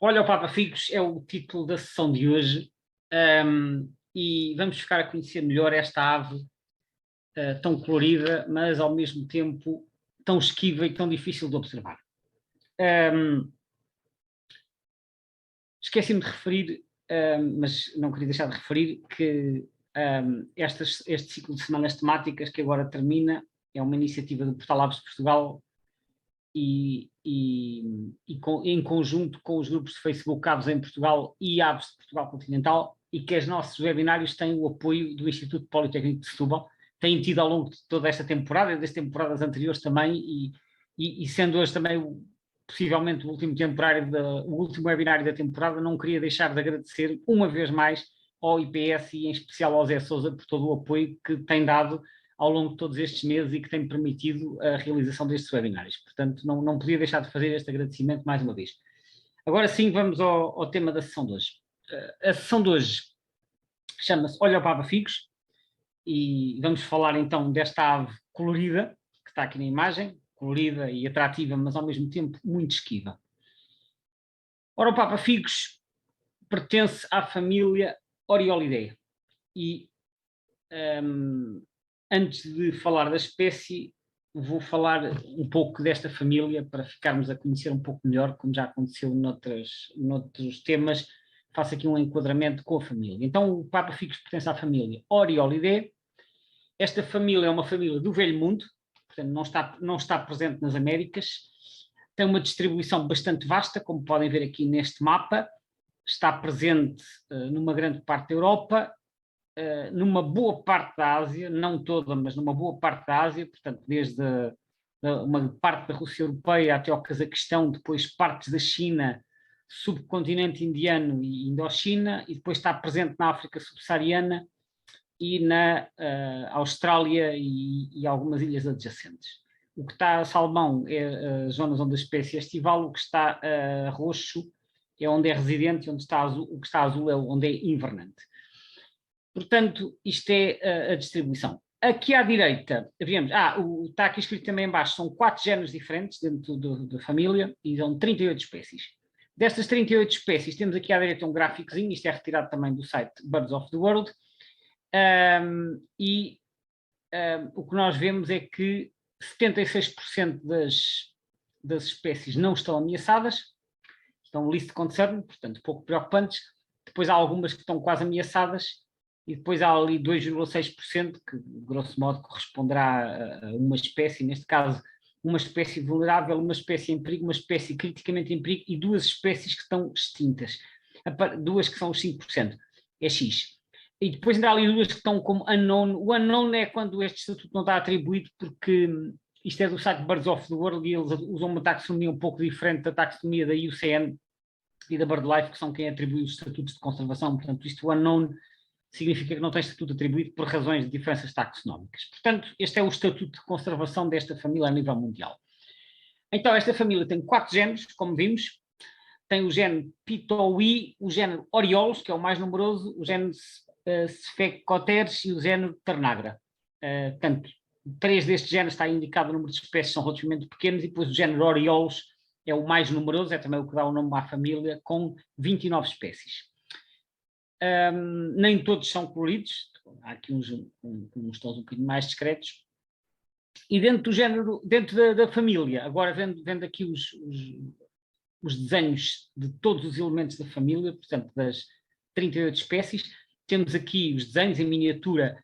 Olha, o Papa Figos é o título da sessão de hoje, e vamos ficar a conhecer melhor esta ave tão colorida, mas ao mesmo tempo tão esquiva e tão difícil de observar. Esqueci-me de referir, mas não queria deixar de referir, que este ciclo de semanas temáticas que agora termina é uma iniciativa do Portal Aves de Portugal em conjunto com os grupos de Facebook Aves em Portugal e Aves de Portugal Continental, e que os nossos webinários têm o apoio do Instituto Politécnico de Setúbal, têm tido ao longo de toda esta temporada e das temporadas anteriores também, e sendo hoje também possivelmente o último webinário da temporada, não queria deixar de agradecer uma vez mais ao IPS e em especial ao Zé Sousa por todo o apoio que tem dado ao longo de todos estes meses e que tem permitido a realização destes webinários. Portanto, não podia deixar de fazer este agradecimento mais uma vez. Agora sim, vamos ao tema da sessão de hoje. A sessão de hoje chama-se Olha o Papa Figos, e vamos falar então desta ave colorida, que está aqui na imagem, colorida e atrativa, mas ao mesmo tempo muito esquiva. Ora, o Papa Figos pertence à família Oriolidae, e antes de falar da espécie, vou falar um pouco desta família para ficarmos a conhecer um pouco melhor, como já aconteceu noutros temas. Faço aqui um enquadramento com a família. Então, o Papa Figos pertence à família Oriolidae. Esta família é uma família do Velho Mundo, portanto não está presente nas Américas. Tem uma distribuição bastante vasta, como podem ver aqui neste mapa. Está presente numa grande parte da Europa, numa boa parte da Ásia, não toda, mas numa boa parte da Ásia, portanto, desde uma parte da Rússia Europeia até ao Cazaquistão, depois partes da China, subcontinente indiano e Indochina, e depois está presente na África subsaariana e na Austrália e algumas ilhas adjacentes. O que está a salmão é as zonas onde a espécie é estival, o que está roxo é onde é residente, onde está azul, o que está azul é onde é invernante. Portanto, isto é a distribuição. Aqui à direita, vemos, está aqui escrito também em baixo, são 4 géneros diferentes dentro da família e são 38 espécies. Destas 38 espécies, temos aqui à direita um gráficozinho, isto é retirado também do site Birds of the World, o que nós vemos é que 76% das espécies não estão ameaçadas, estão list concern, portanto pouco preocupantes. Depois há algumas que estão quase ameaçadas, e depois há ali 2,6%, que grosso modo corresponderá a uma espécie, neste caso uma espécie vulnerável, uma espécie em perigo, uma espécie criticamente em perigo e 2 espécies que estão extintas, 2 que são os 5%, é X. E depois ainda há ali 2 que estão como unknown. O unknown é quando este estatuto não está atribuído, porque isto é do site Birds of the World e eles usam uma taxonomia um pouco diferente da taxonomia da IUCN e da BirdLife, que são quem atribui os estatutos de conservação. Portanto, isto unknown significa que não tem estatuto atribuído por razões de diferenças taxonómicas. Portanto, este é o estatuto de conservação desta família a nível mundial. Então, esta família tem 4 géneros, como vimos. Tem o gene Pitowi, o género Orioles, que é o mais numeroso, o género Sphecoteres e o género Ternagra. Portanto, 3 destes géneros está indicado o número de espécies, são relativamente pequenos, e depois o género Orioles é o mais numeroso, é também o que dá o nome à família, com 29 espécies. Nem todos são coloridos, há aqui uns tons um bocadinho mais discretos. E dentro do género, dentro da família, agora vendo aqui os desenhos de todos os elementos da família, portanto das 38 espécies, temos aqui os desenhos em miniatura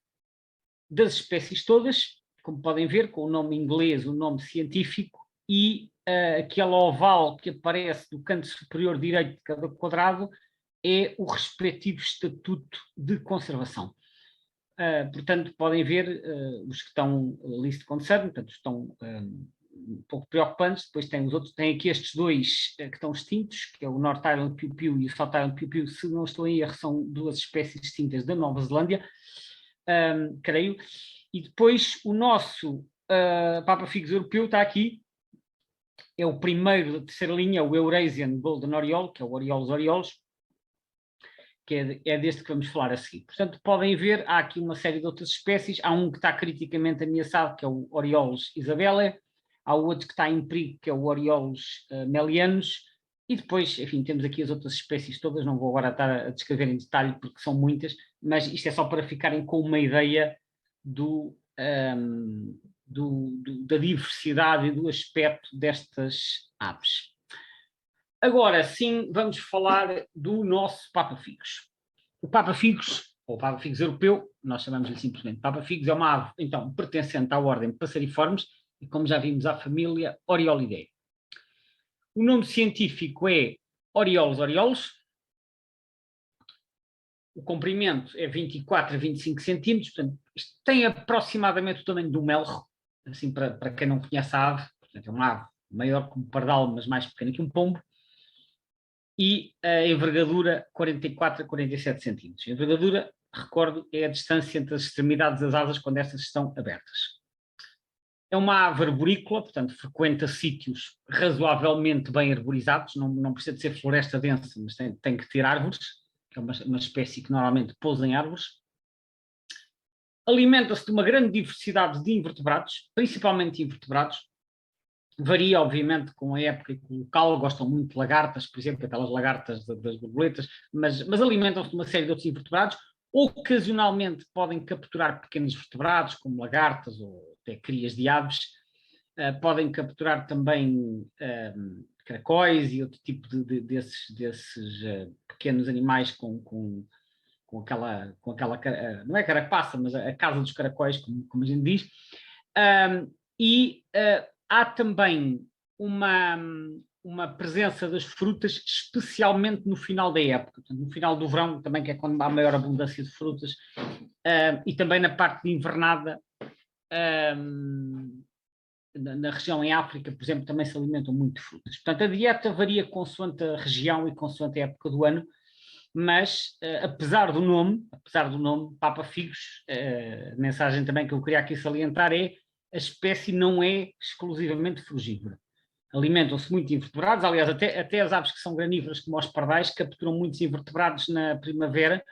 das espécies todas, como podem ver, com o nome inglês, o nome científico, e aquele oval que aparece do canto superior direito de cada quadrado é o respectivo estatuto de conservação. Portanto, podem ver os que estão list concern, portanto, estão um pouco preocupantes. Depois tem os outros, tem aqui estes 2 que estão extintos, que é o North Island piu-piu e o South Island piu-piu. Se não estou em erro, são 2 espécies distintas da Nova Zelândia, creio. E depois o nosso Papa Figos europeu está aqui, é o primeiro da terceira linha, o Eurasian Golden Oriole, que é o Orioles Orioles, que é deste que vamos falar a seguir. Portanto, podem ver, há aqui uma série de outras espécies. Há um que está criticamente ameaçado, que é o Orioles Isabella. Há outro que está em perigo, que é o Orioles melianus. E depois, enfim, temos aqui as outras espécies todas, não vou agora estar a descrever em detalhe porque são muitas, mas isto é só para ficarem com uma ideia da diversidade e do aspecto destas aves. Agora sim, vamos falar do nosso Papa-Figos. O Papa-Figos, ou o Papa-Figos europeu, nós chamamos-lhe simplesmente Papa-Figos, é uma ave, então, pertencente à ordem Passeriformes e, como já vimos, à família Oriolidae. O nome científico é Orioles orioles. O comprimento é 24 a 25 centímetros, portanto, isto tem aproximadamente o tamanho do melro, assim, para quem não conhece a ave, portanto, é uma ave maior que um pardal, mas mais pequena que um pombo, e a envergadura 44 a 47 centímetros. A envergadura, recordo, é a distância entre as extremidades das asas quando estas estão abertas. É uma ave arborícola, portanto, frequenta sítios razoavelmente bem arborizados, não precisa de ser floresta densa, mas tem que ter árvores, que é uma espécie que normalmente pousa em árvores. Alimenta-se de uma grande diversidade de invertebrados, principalmente invertebrados. Varia, obviamente, com a época e com o local. Gostam muito de lagartas, por exemplo, aquelas lagartas das borboletas, mas alimentam-se de uma série de outros invertebrados. Ocasionalmente podem capturar pequenos vertebrados, como lagartas ou até crias de aves. Podem capturar também caracóis e outro tipo desses pequenos animais com aquela não é carapaça, mas a casa dos caracóis, como a gente diz. Há também uma presença das frutas, especialmente no final da época, portanto, no final do verão também, que é quando há maior abundância de frutas, e também na parte de invernada, na região em África, por exemplo, também se alimentam muito de frutas. Portanto, a dieta varia consoante a região e consoante a época do ano, mas apesar do nome, Papa-Figos, a mensagem também que eu queria aqui salientar é: a espécie não é exclusivamente frugívora. Alimentam-se muito de invertebrados, aliás, até as aves que são granívoras, como os pardais, capturam muitos invertebrados na primavera,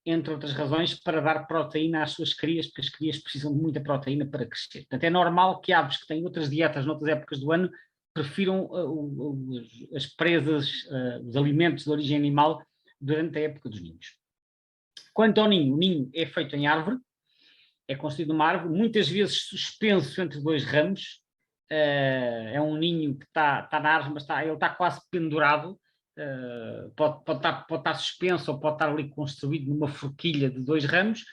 entre outras razões, para dar proteína às suas crias, porque as crias precisam de muita proteína para crescer. Portanto, é normal que aves que têm outras dietas noutras épocas do ano prefiram as presas, os alimentos de origem animal durante a época dos ninhos. Quanto ao ninho, o ninho é feito em árvore, é construído numa árvore, muitas vezes suspenso entre dois ramos. É um ninho que está na árvore, mas ele está quase pendurado. Pode estar suspenso ou pode estar ali construído numa forquilha de dois ramos.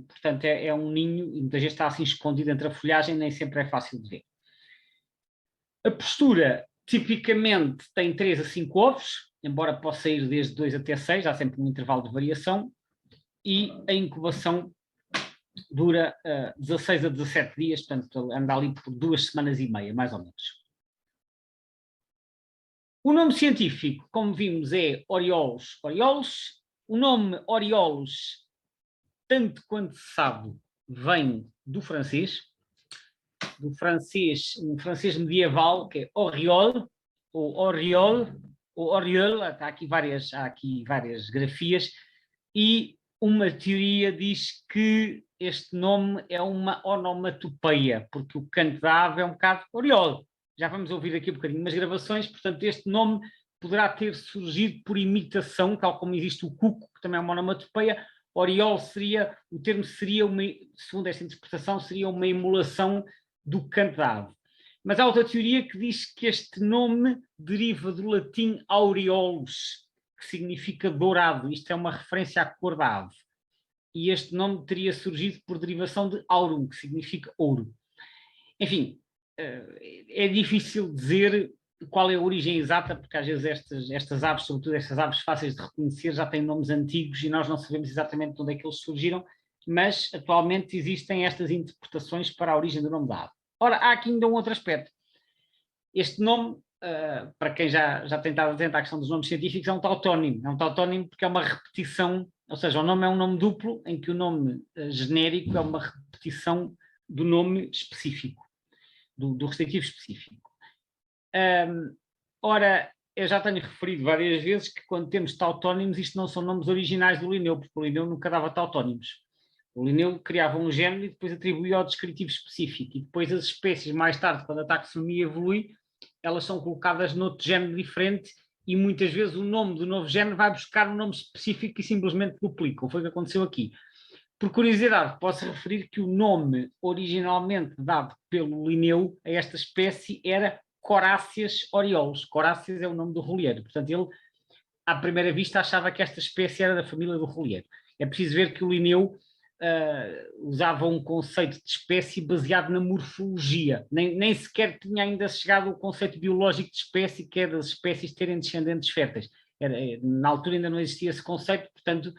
Portanto, é um ninho e muitas vezes está assim escondido entre a folhagem, nem sempre é fácil de ver. A postura tipicamente tem 3 a 5 ovos, embora possa ir desde 2 até 6, há sempre um intervalo de variação, e a incubação dura 16 a 17 dias, portanto anda ali por 2 semanas e meia, mais ou menos. O nome científico, como vimos, é Orioles orioles. O nome Orioles, tanto quanto se sabe, vem do francês um francês medieval, que é Oriol, ou Oriol, ou Oriol, há aqui várias grafias, e uma teoria diz que este nome é uma onomatopeia, porque o canto da ave é um bocado Oriol. Já vamos ouvir aqui um bocadinho umas gravações, portanto este nome poderá ter surgido por imitação, tal como existe o cuco, que também é uma onomatopeia. Oriol o termo seria, segundo esta interpretação, seria uma emulação do canto da ave. Mas há outra teoria que diz que este nome deriva do latim aureolus, que significa dourado. Isto é uma referência à cor da ave. E este nome teria surgido por derivação de aurum, que significa ouro. Enfim, é difícil dizer qual é a origem exata, porque às vezes estas aves, sobretudo estas aves fáceis de reconhecer, já têm nomes antigos e nós não sabemos exatamente de onde é que eles surgiram, mas atualmente existem estas interpretações para a origem do nome da ave. Ora, há aqui ainda um outro aspecto. Este nome, para quem já tem estado atento à questão dos nomes científicos, é um tautónimo. É um tautónimo porque é uma repetição, ou seja, o nome é um nome duplo, em que o nome genérico é uma repetição do nome específico, do restritivo específico. Ora, eu já tenho referido várias vezes que quando temos tautónimos, isto não são nomes originais do Linneu, porque o Linneu nunca dava tautónimos. O Linneu criava um género e depois atribuía ao descritivo específico. E depois as espécies, mais tarde, quando a taxonomia evolui, elas são colocadas noutro género diferente e muitas vezes o nome do novo género vai buscar um nome específico e simplesmente duplica. Foi o que aconteceu aqui. Por curiosidade, posso referir que o nome originalmente dado pelo Linneu a esta espécie era Coráceas orioles. Coráceas é o nome do roleiro. Portanto, ele, à primeira vista, achava que esta espécie era da família do roleiro. É preciso ver que o Linneu usava um conceito de espécie baseado na morfologia. Nem sequer tinha ainda chegado ao conceito biológico de espécie, que é das espécies terem descendentes férteis. Na altura ainda não existia esse conceito, portanto,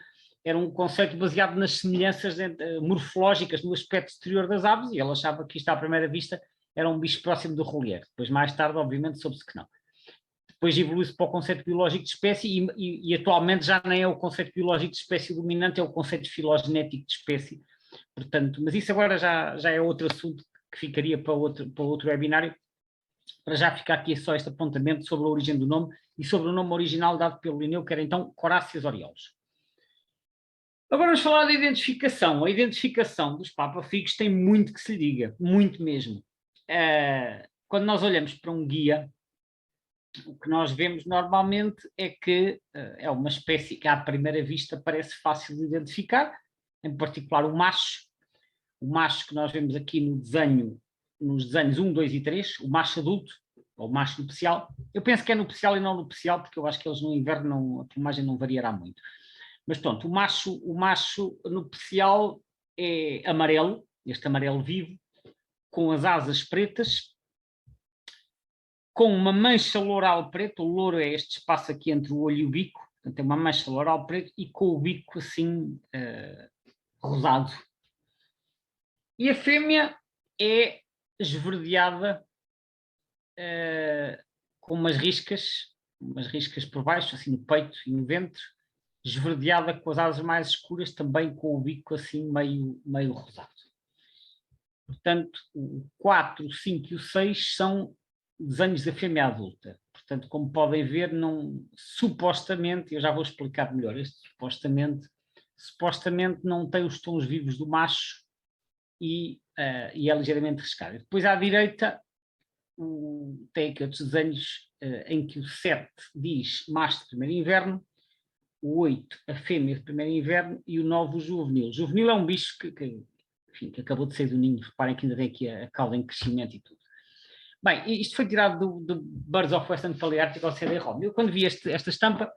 era um conceito baseado nas semelhanças morfológicas no aspecto exterior das aves, e ele achava que isto, à primeira vista, era um bicho próximo do roleiro. Depois, mais tarde, obviamente, soube-se que não. Depois evolui-se para o conceito biológico de espécie e atualmente já nem é o conceito biológico de espécie dominante, é o conceito filogenético de espécie. Portanto, mas isso agora já é outro assunto que ficaria para outro webinário. Para já ficar aqui só este apontamento sobre a origem do nome e sobre o nome original dado pelo Linneu, que era então Coráceas orioles. Agora vamos falar da identificação. A identificação dos papafigos tem muito que se lhe diga, muito mesmo. Quando nós olhamos para um guia, o que nós vemos normalmente é que é uma espécie que à primeira vista parece fácil de identificar, em particular o macho que nós vemos aqui no desenho, nos desenhos 1, 2 e 3, o macho adulto, ou o macho nupcial. Eu penso que é nupcial e não nupcial, porque eu acho que eles no inverno a plumagem não variará muito. Mas pronto, o macho nupcial é amarelo, este amarelo vivo, com as asas pretas, com uma mancha loural preta. O louro é este espaço aqui entre o olho e o bico, portanto é uma mancha loural preta e com o bico assim rosado. E a fêmea é esverdeada com umas riscas por baixo, assim no peito e no ventre, esverdeada com as asas mais escuras, também com o bico assim meio rosado. Portanto, o 4, o 5 e o 6 são desenhos da fêmea adulta. Portanto, como podem ver, supostamente, eu já vou explicar melhor, este supostamente não tem os tons vivos do macho e é ligeiramente riscado. Depois à direita tem aqui outros desenhos em que o 7 diz macho de primeiro inverno, o 8 a fêmea de primeiro inverno e o 9 o juvenil. O juvenil é um bicho que acabou de sair do ninho, reparem que ainda tem aqui a cauda em crescimento e tudo. Bem, isto foi tirado do Birds of Western Palearctic ao CD-ROM. Eu quando vi esta estampa,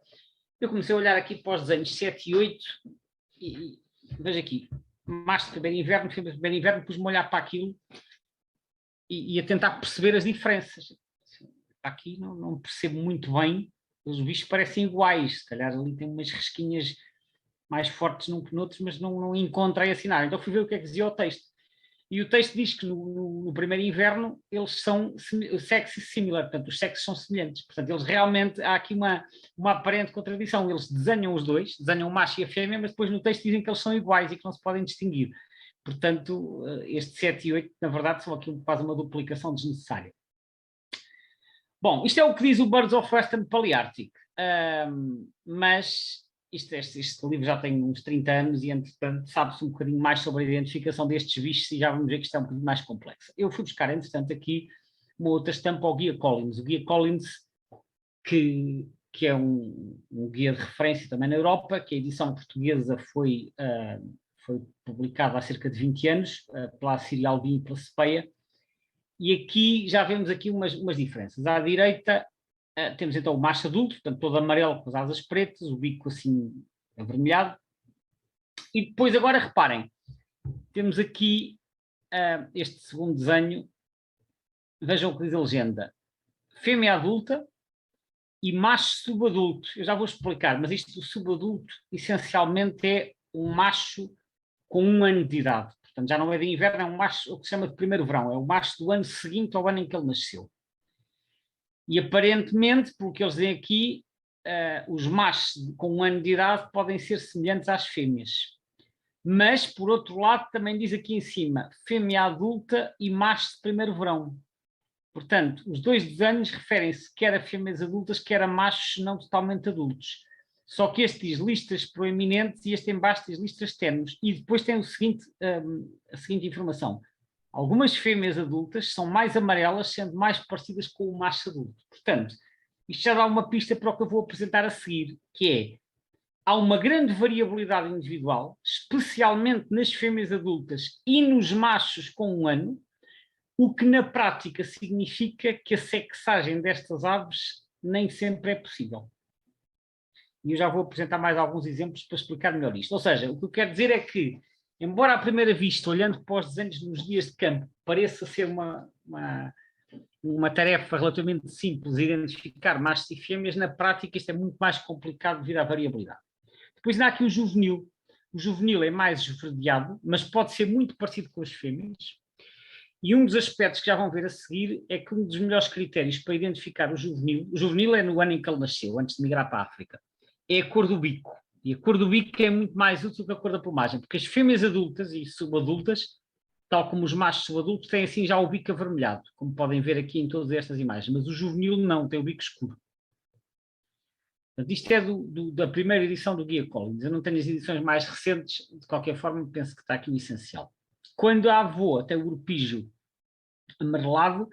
eu comecei a olhar aqui para os desenhos 7 e 8 e vejo aqui, macho de primeiro inverno, fêmea de primeiro inverno, pus-me a olhar para aquilo e a tentar perceber as diferenças. Aqui não percebo muito bem, os bichos parecem iguais, se calhar ali tem umas risquinhas mais fortes num que noutros, mas não encontrei assinar. Então fui ver o que é que dizia o texto. E o texto diz que no primeiro inverno eles são sexy similar, portanto os sexos são semelhantes. Portanto, eles realmente, há aqui uma aparente contradição. Eles desenham os dois, desenham o macho e a fêmea, mas depois no texto dizem que eles são iguais e que não se podem distinguir. Portanto, este 7 e 8, na verdade, são aquilo que faz uma duplicação desnecessária. Bom, isto é o que diz o Birds of Western Palearctic, mas este livro já tem uns 30 anos e, entretanto, sabe-se um bocadinho mais sobre a identificação destes bichos e já vamos ver que isto é um bocadinho mais complexo. Eu fui buscar, entretanto, aqui uma outra estampa ao Guia Collins. O Guia Collins, que é um guia de referência também na Europa, que a edição portuguesa foi publicada há cerca de 20 anos pela Assíria Albin e pela Cepeia. E aqui já vemos aqui umas diferenças. À direita temos então o macho adulto, portanto todo amarelo com as asas pretas, o bico assim avermelhado. E depois agora reparem, temos aqui este segundo desenho, vejam o que diz a legenda, fêmea adulta e macho subadulto. Eu já vou explicar, mas isto do subadulto essencialmente é um macho com 1 ano de idade. Portanto, já não é de inverno, é um macho, o que se chama de primeiro verão, é o macho do ano seguinte ao ano em que ele nasceu. E aparentemente, pelo que eles dizem aqui, os machos com 1 ano de idade podem ser semelhantes às fêmeas. Mas, por outro lado, também diz aqui em cima, fêmea adulta e macho de primeiro verão. Portanto, os dois desenhos referem-se quer a fêmeas adultas, quer a machos não totalmente adultos. Só que este diz listas proeminentes e este em baixo diz listas ternos. E depois tem a seguinte informação. Algumas fêmeas adultas são mais amarelas, sendo mais parecidas com o macho adulto. Portanto, isto já dá uma pista para o que eu vou apresentar a seguir, que é, há uma grande variabilidade individual, especialmente nas fêmeas adultas e nos machos com 1 ano, o que na prática significa que a sexagem destas aves nem sempre é possível. E eu já vou apresentar mais alguns exemplos para explicar melhor isto. Ou seja, o que eu quero dizer é que, embora à primeira vista, olhando para os desenhos nos dias de campo, pareça ser uma tarefa relativamente simples identificar machos e fêmeas, na prática isto é muito mais complicado devido à variabilidade. Depois ainda há aqui o juvenil. O juvenil é mais esverdeado, mas pode ser muito parecido com as fêmeas. E um dos aspectos que já vão ver a seguir é que um dos melhores critérios para identificar o juvenil é no ano em que ele nasceu, antes de migrar para a África, é a cor do bico. E a cor do bico é muito mais útil que a cor da plumagem, porque as fêmeas adultas e subadultas, tal como os machos subadultos, têm assim já o bico avermelhado, como podem ver aqui em todas estas imagens, mas o juvenil não, tem o bico escuro. Portanto, isto é da primeira edição do Guia Collins. Eu não tenho as edições mais recentes, de qualquer forma penso que está aqui o essencial. Quando há avô tem o urpígio amarelado,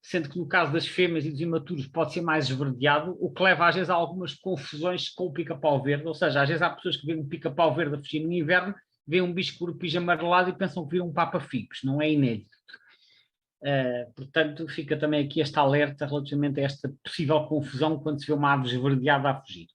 sendo que no caso das fêmeas e dos imaturos pode ser mais esverdeado, o que leva às vezes a algumas confusões com o pica-pau verde, ou seja, às vezes há pessoas que veem um pica-pau verde a fugir no inverno, veem um bicho com urpígio amarelado e pensam que viram um papa-figos, não é inédito. Portanto, fica também aqui este alerta relativamente a esta possível confusão quando se vê uma ave esverdeada a fugir.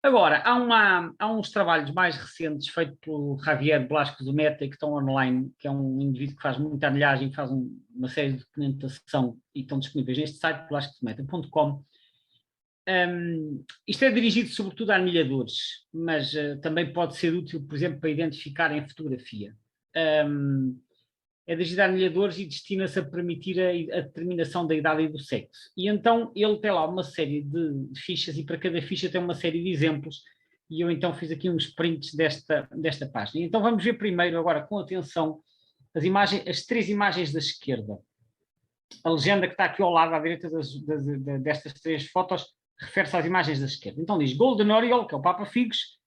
Agora, há uns trabalhos mais recentes feitos pelo Javier Blasco do Meta que estão online, que é um indivíduo que faz muita anilhagem, faz uma série de documentação e estão disponíveis neste site, blascodemeta.com. Isto é dirigido sobretudo a anilhadores, mas também pode ser útil, por exemplo, para identificar em fotografia. É dirigido a anilhadores e destina-se a permitir a determinação da idade e do sexo. E então ele tem lá uma série de fichas e para cada ficha tem uma série de exemplos e eu então fiz aqui uns prints desta página. Então vamos ver primeiro agora com atenção as 3 imagens da esquerda. A legenda que está aqui ao lado à direita destas 3 fotos refere-se às imagens da esquerda. Então diz Golden Oriole, que é o Papa Figos,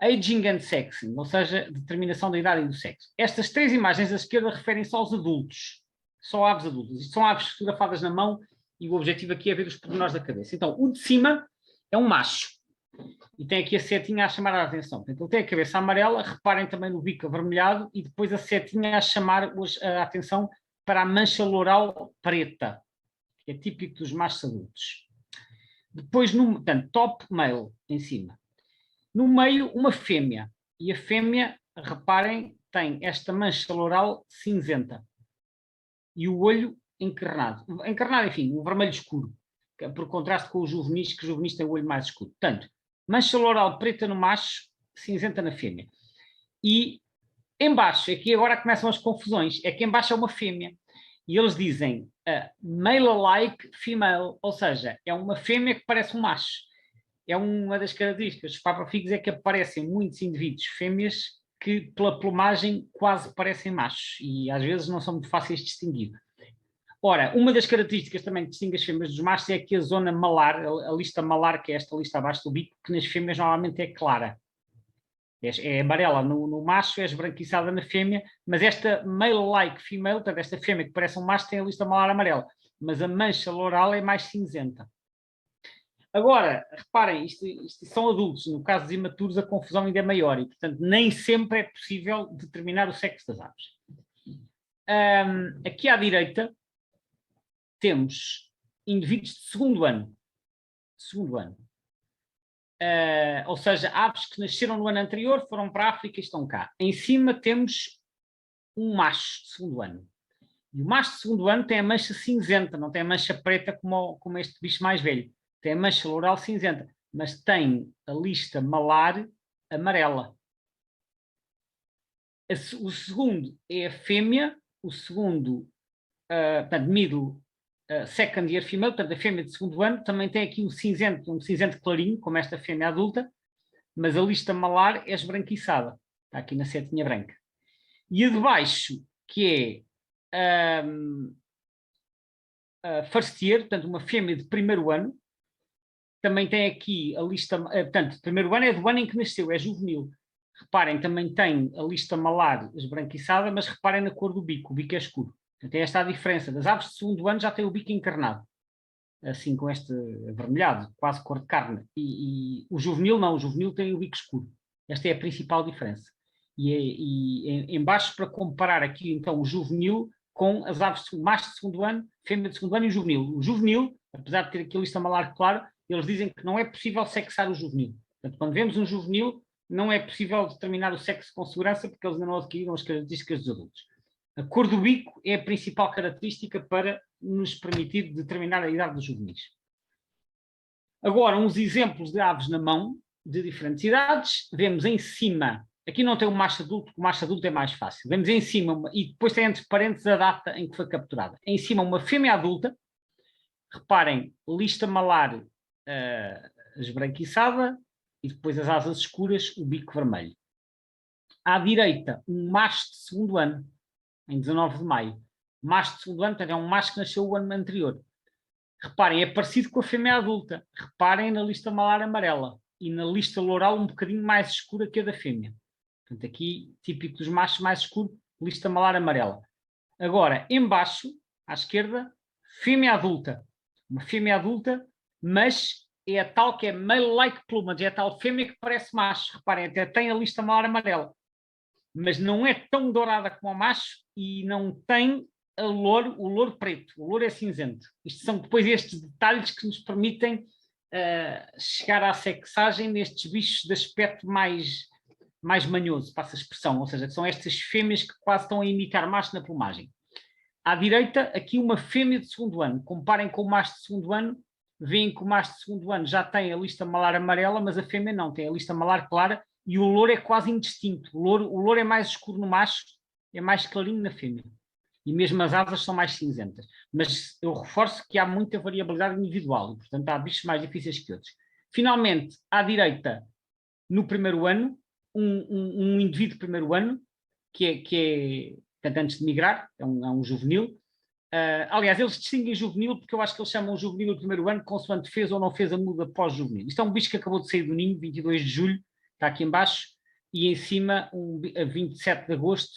Aging and Sexing, ou seja, determinação da idade e do sexo. Estas 3 imagens à esquerda referem-se aos adultos, só aves adultas. Isto são aves fotografadas na mão e o objetivo aqui é ver os pormenores da cabeça. Então, o de cima é um macho e tem aqui a setinha a chamar a atenção. Então, ele tem a cabeça amarela, reparem também no bico avermelhado e depois a setinha a chamar a atenção para a mancha loral preta, que é típico dos machos adultos. Depois, portanto, top male em cima. No meio, uma fêmea. E a fêmea, reparem, tem esta mancha loral cinzenta. E o olho encarnado. Encarnado, enfim, o vermelho escuro. Por contraste com os juvenis, que os juvenis têm o olho mais escuro. Portanto, mancha loral preta no macho, cinzenta na fêmea. E embaixo, aqui agora começam as confusões, é que embaixo é uma fêmea. E eles dizem male-alike female, ou seja, é uma fêmea que parece um macho. É uma das características dos papa-figos é que aparecem muitos indivíduos fêmeas que pela plumagem quase parecem machos e às vezes não são muito fáceis de distinguir. Ora, uma das características também que distingue as fêmeas dos machos é que a zona malar, a lista malar, que é esta lista abaixo do bico, que nas fêmeas normalmente é clara. É amarela no macho, é esbranquiçada na fêmea, mas esta male-like female, portanto esta fêmea que parece um macho tem a lista malar amarela, mas a mancha loral é mais cinzenta. Agora, reparem, isto são adultos, no caso dos imaturos a confusão ainda é maior e, portanto, nem sempre é possível determinar o sexo das aves. Aqui à direita temos indivíduos de segundo ano. Ou seja, aves que nasceram no ano anterior, foram para a África e estão cá. Em cima temos um macho de segundo ano. E o macho de segundo ano tem a mancha cinzenta, não tem a mancha preta como este bicho mais velho. Tem a mancha loral cinzenta, mas tem a lista malar amarela. O segundo é a fêmea, o segundo, portanto, middle, second year female, portanto, a fêmea de segundo ano, também tem aqui um cinzento clarinho, como esta fêmea adulta, mas a lista malar é esbranquiçada. Está aqui na setinha branca. E a de baixo, que é first year, portanto, uma fêmea de primeiro ano, também tem aqui a lista, portanto, primeiro ano é do ano em que nasceu, é juvenil. Reparem, também tem a lista malar esbranquiçada, mas reparem na cor do bico, o bico é escuro. Tem esta a diferença. Das aves de segundo ano já tem o bico encarnado, assim com este avermelhado, quase cor de carne. E o juvenil não, o juvenil tem o bico escuro. Esta é a principal diferença. Em baixo, para comparar aqui então o juvenil com as aves de macho de segundo ano, fêmea de segundo ano e o juvenil. O juvenil, apesar de ter aqui a lista malar claro, eles dizem que não é possível sexar o juvenil. Portanto, quando vemos um juvenil, não é possível determinar o sexo com segurança porque eles ainda não adquiriram as características dos adultos. A cor do bico é a principal característica para nos permitir determinar a idade dos juvenis. Agora, uns exemplos de aves na mão, de diferentes idades. Vemos em cima, aqui não tem o macho adulto, porque o macho adulto é mais fácil. Vemos em cima, e depois tem entre parênteses a data em que foi capturada. Em cima, uma fêmea adulta. Reparem, lista malar esbranquiçada, e depois as asas escuras, o bico vermelho. À direita, um macho de segundo ano, em 19 de maio. Macho de segundo ano, portanto, é um macho que nasceu o ano anterior. Reparem, é parecido com a fêmea adulta. Reparem na lista malar amarela e na lista loral um bocadinho mais escura que a da fêmea. Portanto, aqui, típico dos machos mais escuro, lista malar amarela. Agora, embaixo, à esquerda, fêmea adulta. Uma fêmea adulta, mas é a tal que é male-like plumage, é a tal fêmea que parece macho. Reparem, até tem a lista malar amarela. Mas não é tão dourada como o macho e não tem o louro preto. O louro é cinzento. Isto são depois estes detalhes que nos permitem chegar à sexagem nestes bichos de aspecto mais manhoso, passa a expressão. Ou seja, são estas fêmeas que quase estão a imitar macho na plumagem. À direita, aqui uma fêmea de segundo ano. Comparem com o macho de segundo ano, veem que o macho de segundo ano já tem a lista malar amarela, mas a fêmea não, tem a lista malar clara e o louro é quase indistinto. O louro é mais escuro no macho, é mais clarinho na fêmea. E mesmo as asas são mais cinzentas. Mas eu reforço que há muita variabilidade individual e, portanto, há bichos mais difíceis que outros. Finalmente, à direita, no primeiro ano, um indivíduo primeiro ano, que é antes de migrar, é um juvenil. Aliás, eles distinguem juvenil porque eu acho que eles chamam o juvenil do primeiro ano consoante fez ou não fez a muda pós-juvenil. Isto é um bicho que acabou de sair do ninho, 22 de julho, está aqui em baixo, e em cima, a 27 de agosto,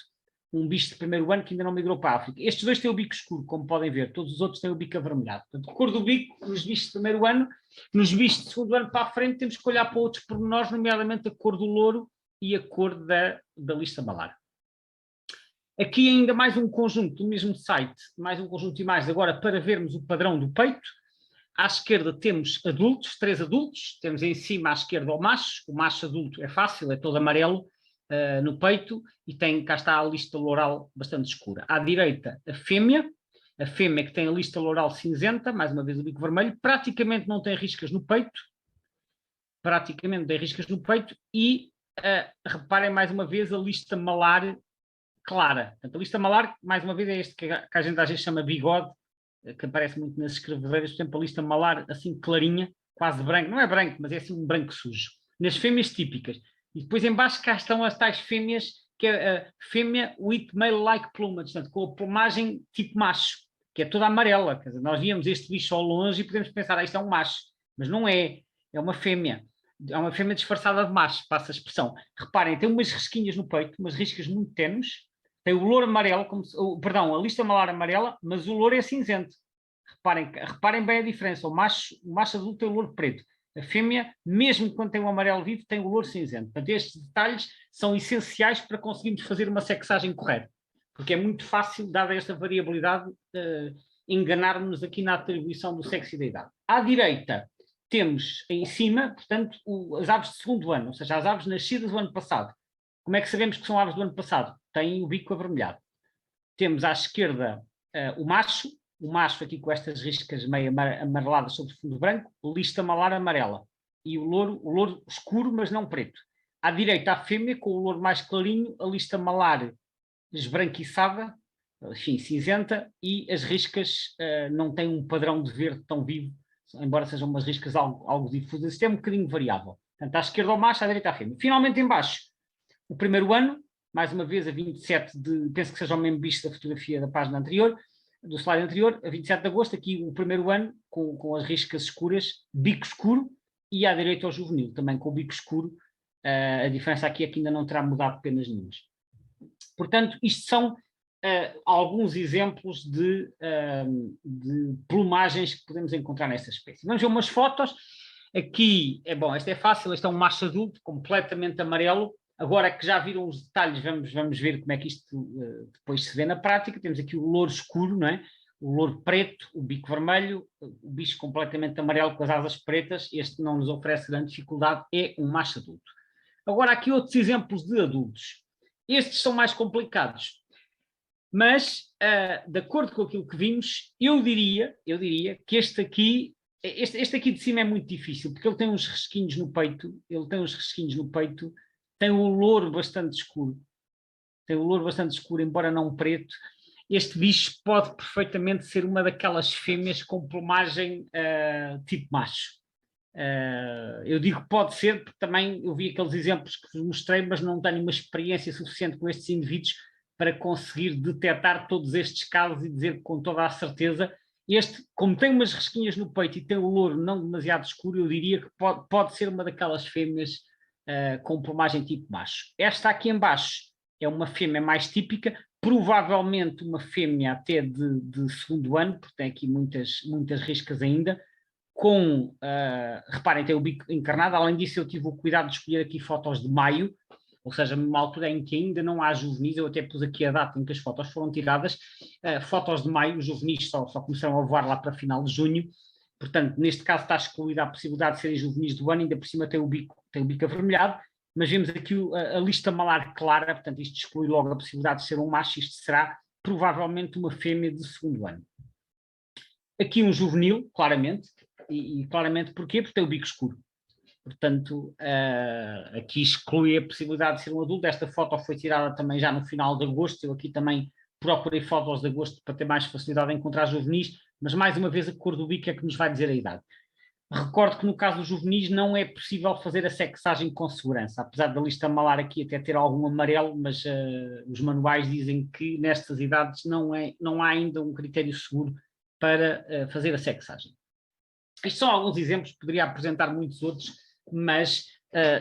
um bicho de primeiro ano que ainda não migrou para a África. Estes dois têm o bico escuro, como podem ver, todos os outros têm o bico avermelhado. Portanto, a cor do bico nos bichos de primeiro ano, nos bichos de segundo ano para a frente, temos que olhar para outros pormenores, nomeadamente a cor do louro e a cor da lista malar. Aqui ainda mais um conjunto do mesmo site, mais um conjunto de imagens, agora para vermos o padrão do peito. À esquerda temos adultos, 3 adultos, temos em cima à esquerda o macho adulto é fácil, é todo amarelo no peito e cá está a lista loral bastante escura. À direita a fêmea que tem a lista loral cinzenta, mais uma vez o bico vermelho, praticamente não tem riscas no peito, e reparem mais uma vez a lista malar clara. Portanto, a lista malar, mais uma vez, é este que a gente às vezes chama bigode, que aparece muito nas escrevedeiras, por exemplo, a lista malar assim clarinha, quase branco, não é branco, mas é assim um branco sujo. Nas fêmeas típicas. E depois em baixo cá estão as tais fêmeas, que é a fêmea with male-like plumage, portanto, com a plumagem tipo macho, que é toda amarela. Quer dizer, nós víamos este bicho ao longe e podemos pensar, isto é um macho, mas não é, é uma fêmea. É uma fêmea disfarçada de macho, passa a expressão. Reparem, tem umas risquinhas no peito, umas riscas muito tenues, tem o louro amarelo, a lista malar amarela, mas o louro é cinzento. Reparem bem a diferença. O macho adulto tem o louro preto. A fêmea, mesmo quando tem o amarelo vivo, tem o louro cinzento. Portanto, estes detalhes são essenciais para conseguirmos fazer uma sexagem correta. Porque é muito fácil, dada esta variabilidade, enganarmos aqui na atribuição do sexo e da idade. À direita, temos em cima, portanto, as aves de segundo ano, ou seja, as aves nascidas do ano passado. Como é que sabemos que são aves do ano passado? Têm o bico avermelhado. Temos à esquerda o macho aqui com estas riscas meio amareladas sobre fundo branco, lista malar amarela. E o louro escuro, mas não preto. À direita a fêmea, com o louro mais clarinho, a lista malar esbranquiçada, enfim, cinzenta, e as riscas não têm um padrão de verde tão vivo, embora sejam umas riscas algo difusas. Isto é um bocadinho variável. Portanto, à esquerda o macho, à direita a fêmea. Finalmente, em baixo, o primeiro ano, mais uma vez a 27 de, penso que seja o mesmo bicho da fotografia da página anterior, do slide anterior, a 27 de agosto, aqui o primeiro ano, com as riscas escuras, bico escuro, e à direita o juvenil, também com o bico escuro, A diferença aqui é que ainda não terá mudado penas nenhumas. Portanto, isto são alguns exemplos de plumagens que podemos encontrar nesta espécie. Vamos ver umas fotos. Aqui, bom, esta é fácil, este é um macho adulto, completamente amarelo. Agora que já viram os detalhes, vamos ver como é que isto depois se vê na prática. Temos aqui o louro escuro, não é? O louro preto, o bico vermelho, o bicho completamente amarelo com as asas pretas. Este não nos oferece grande dificuldade, é um macho adulto. Agora, aqui outros exemplos de adultos. Estes são mais complicados. Mas, de acordo com aquilo que vimos, eu diria que este aqui de cima é muito difícil, porque ele tem uns resquinhos no peito, tem um louro bastante escuro, embora não preto. Este bicho pode perfeitamente ser uma daquelas fêmeas com plumagem tipo macho. Eu digo que pode ser, porque também eu vi aqueles exemplos que vos mostrei, mas não tenho uma experiência suficiente com estes indivíduos para conseguir detectar todos estes casos e dizer com toda a certeza. Este, como tem umas resquinhas no peito e tem o louro não demasiado escuro, eu diria que pode ser uma daquelas fêmeas com plumagem tipo macho. Esta aqui em baixo é uma fêmea mais típica, provavelmente uma fêmea até de segundo ano, porque tem aqui muitas riscas ainda, reparem, tem o bico encarnado. Além disso, eu tive o cuidado de escolher aqui fotos de maio, ou seja, numa altura em que ainda não há juvenis. Eu até pus aqui a data em que as fotos foram tiradas, fotos de maio. Os juvenis só começaram a voar lá para final de junho, portanto, neste caso está excluída a possibilidade de serem juvenis do ano, ainda por cima tem o bico avermelhado, mas vemos aqui a lista malar clara, portanto isto exclui logo a possibilidade de ser um macho. Isto será provavelmente uma fêmea de segundo ano. Aqui um juvenil, claramente, e claramente porquê? Porque tem o bico escuro. Portanto, aqui exclui a possibilidade de ser um adulto. Esta foto foi tirada também já no final de agosto. Eu aqui também procurei fotos de agosto para ter mais facilidade em encontrar juvenis, mas mais uma vez a cor do bico é que nos vai dizer a idade. Recordo que no caso dos juvenis não é possível fazer a sexagem com segurança, apesar da lista malar aqui até ter algum amarelo, mas os manuais dizem que nestas idades não há ainda um critério seguro para fazer a sexagem. Isto são alguns exemplos, poderia apresentar muitos outros, mas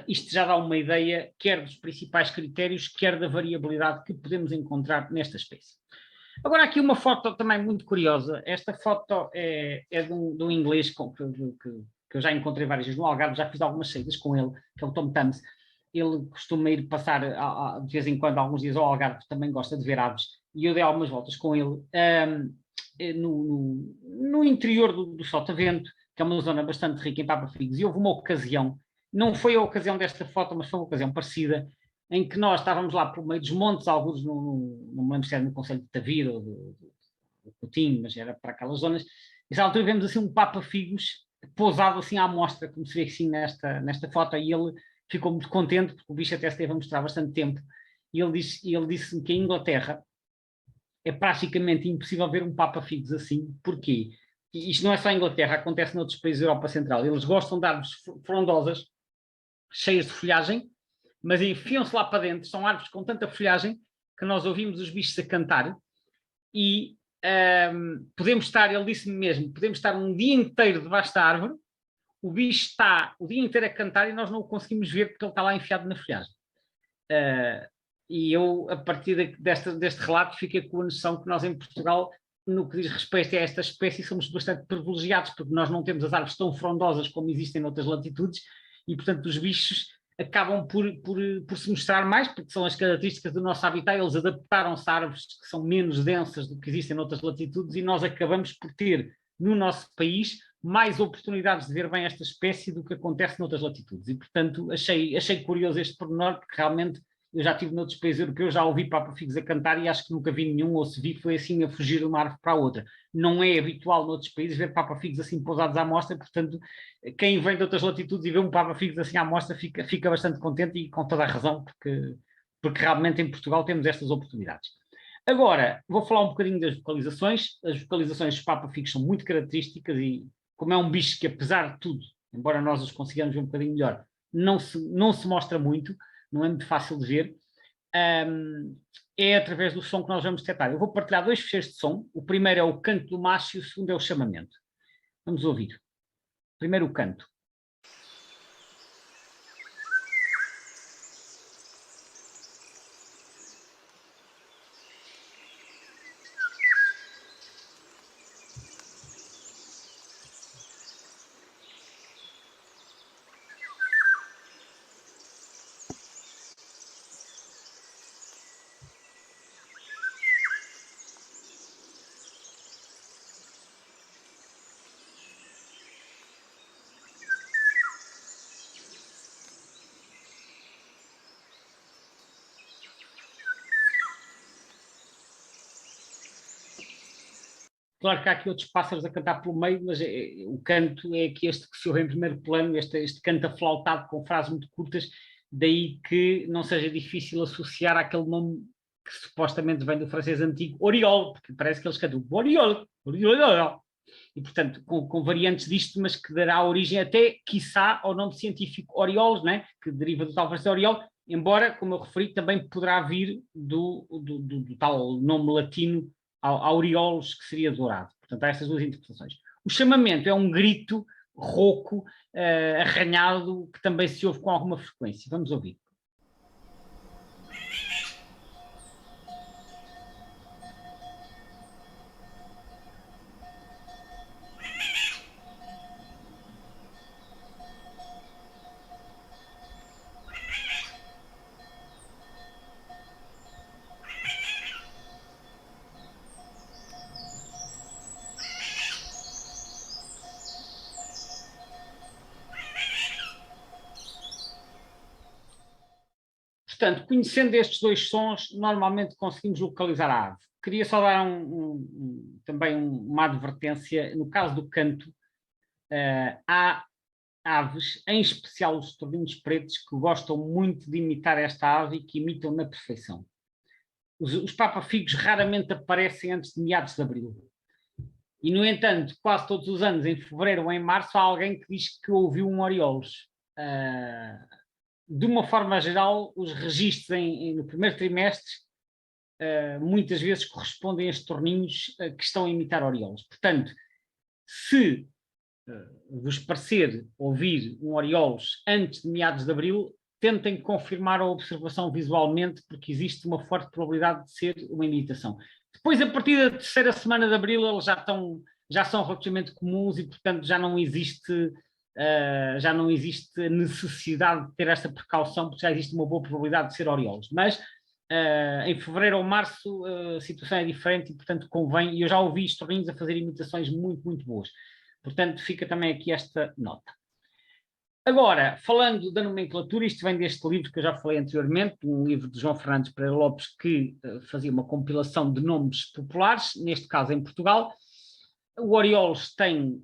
isto já dá uma ideia quer dos principais critérios, quer da variabilidade que podemos encontrar nesta espécie. Agora aqui uma foto também muito curiosa. Esta foto é de um inglês que eu já encontrei várias vezes no Algarve, já fiz algumas saídas com ele, que é o Tom Thames. Ele costuma ir passar de vez em quando, alguns dias ao Algarve, também gosta de ver aves, e eu dei algumas voltas com ele no interior do Sotavento, que é uma zona bastante rica em papa-figos, e houve uma ocasião, não foi a ocasião desta foto, mas foi uma ocasião parecida, em que nós estávamos lá por meio dos montes, alguns não me lembro se era no Conselho de Tavira ou do Coutinho, mas era para aquelas zonas, e nessa altura vemos assim um papa-figos pousado assim à amostra, como se vê assim nesta foto, e ele ficou muito contente, porque o bicho até se teve a mostrar bastante tempo, e ele disse-me que em Inglaterra é praticamente impossível ver um papa-figos assim. Porquê? E isto não é só em Inglaterra, acontece noutros países da Europa Central. Eles gostam de árvores frondosas, cheias de folhagem, mas enfiam-se lá para dentro. São árvores com tanta folhagem que nós ouvimos os bichos a cantar e podemos estar, ele disse-me mesmo, podemos estar um dia inteiro debaixo da árvore, o bicho está o dia inteiro a cantar e nós não o conseguimos ver porque ele está lá enfiado na folhagem. E eu, a partir deste relato, fiquei com a noção que nós em Portugal, no que diz respeito a esta espécie, somos bastante privilegiados, porque nós não temos as árvores tão frondosas como existem noutras latitudes, e portanto os bichos acabam por se mostrar mais, porque são as características do nosso habitat. Eles adaptaram-se a árvores que são menos densas do que existem noutras latitudes, e nós acabamos por ter, no nosso país, mais oportunidades de ver bem esta espécie do que acontece noutras latitudes. E portanto achei curioso este pormenor, porque realmente eu já estive noutros países europeus, já ouvi papa-figos a cantar e acho que nunca vi nenhum, ou se vi foi assim a fugir de uma árvore para a outra. Não é habitual noutros países ver papa-figos assim pousados à mostra, portanto, quem vem de outras latitudes e vê um papa-figos assim à mostra fica bastante contente, e com toda a razão, porque realmente em Portugal temos estas oportunidades. Agora, vou falar um bocadinho das vocalizações. As vocalizações dos papa-figos são muito características e, como é um bicho que, apesar de tudo, embora nós os consigamos ver um bocadinho melhor, não se mostra muito, não é muito fácil de ver, é através do som que nós vamos detectar. Eu vou partilhar dois fecheiros de som. O primeiro é o canto do macho e o segundo é o chamamento. Vamos ouvir. Primeiro o canto. Claro que há aqui outros pássaros a cantar pelo meio, mas o canto é aqui este que se ouve em primeiro plano, este canto aflautado com frases muito curtas, daí que não seja difícil associar àquele nome que supostamente vem do francês antigo, Oriol, porque parece que eles cantam Oriol, Oriol, e portanto com variantes disto, mas que dará origem até, quiçá, ao nome científico Orioles, né? Que deriva do tal francês Oriol, embora, como eu referi, também poderá vir do tal nome latino aureoles, que seria dourado. Portanto, há estas duas interpretações. O chamamento é um grito rouco, arranhado, que também se ouve com alguma frequência. Vamos ouvir. Portanto, conhecendo estes dois sons, normalmente conseguimos localizar a ave. Queria só dar também uma advertência. No caso do canto, há aves, em especial os estorninhos pretos, que gostam muito de imitar esta ave e que imitam na perfeição. Os papafigos raramente aparecem antes de meados de abril. E, no entanto, quase todos os anos, em fevereiro ou em março, há alguém que diz que ouviu um orioles. De uma forma geral, os registros no primeiro trimestre muitas vezes correspondem a estorninhos que estão a imitar orioles. Portanto, se vos parecer ouvir um orioles antes de meados de abril, tentem confirmar a observação visualmente, porque existe uma forte probabilidade de ser uma imitação. Depois, a partir da terceira semana de abril, eles já são relativamente comuns e, portanto, já não existe necessidade de ter esta precaução, porque já existe uma boa probabilidade de ser orioles. Mas em fevereiro ou março a situação é diferente e, portanto, convém. E eu já ouvi estorninhos a fazer imitações muito, muito boas. Portanto, fica também aqui esta nota. Agora, falando da nomenclatura, isto vem deste livro que eu já falei anteriormente, um livro de João Fernandes Pereira Lopes, que fazia uma compilação de nomes populares, neste caso em Portugal. O Orioles tem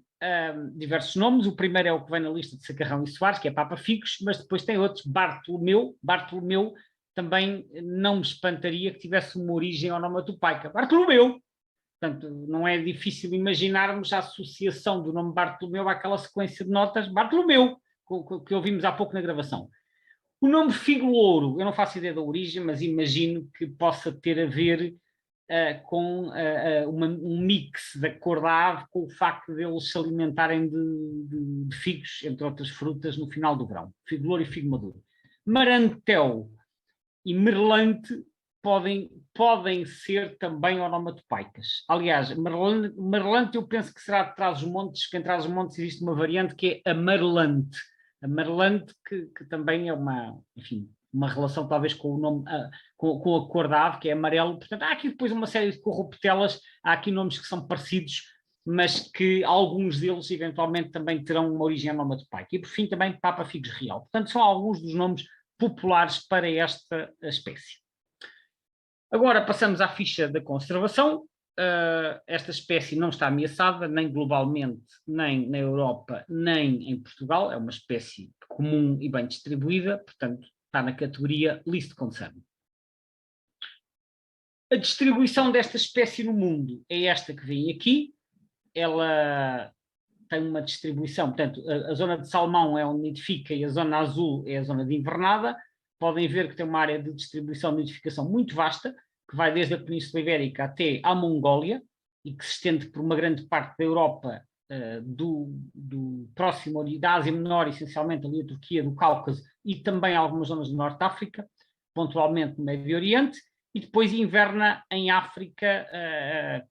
diversos nomes. O primeiro é o que vem na lista de Sacarrão e Soares, que é Papa Figos, mas depois tem outros. Bartolomeu também não me espantaria que tivesse uma origem onomatopaica. Bartolomeu! Portanto, não é difícil imaginarmos a associação do nome Bartolomeu àquela sequência de notas Bartolomeu, que ouvimos há pouco na gravação. O nome Figo Louro, eu não faço ideia da origem, mas imagino que possa ter a ver com um mix da cor da ave com o facto de eles se alimentarem de figos, entre outras frutas, no final do verão. Figo Louro e figo maduro. Marantel e merlante podem ser também onomatopeicas. Aliás, merlante eu penso que será de Trás-os-Montes, que em Trás-os-Montes existe uma variante que é amarelante. Amarelante que também é uma relação talvez com o nome, com a cor da ave, que é amarelo. Portanto, há aqui depois uma série de corruptelas, há aqui nomes que são parecidos, mas que alguns deles eventualmente também terão uma origem onomatopeica. E por fim também Papa Figos Real. Portanto, são alguns dos nomes populares para esta espécie. Agora passamos à ficha da conservação. Esta espécie não está ameaçada, nem globalmente, nem na Europa, nem em Portugal. É uma espécie comum e bem distribuída, portanto, está na categoria Least Concern. A distribuição desta espécie no mundo é esta que vem aqui. Ela tem uma distribuição, portanto, a zona de salmão é onde nidifica e a zona azul é a zona de invernada. Podem ver que tem uma área de distribuição de nidificação muito vasta, que vai desde a Península Ibérica até à Mongólia e que se estende por uma grande parte da Europa, do próximo, da Ásia Menor, essencialmente ali a Turquia, do Cáucaso e também algumas zonas do Norte de África, pontualmente no Médio Oriente, e depois inverna em África,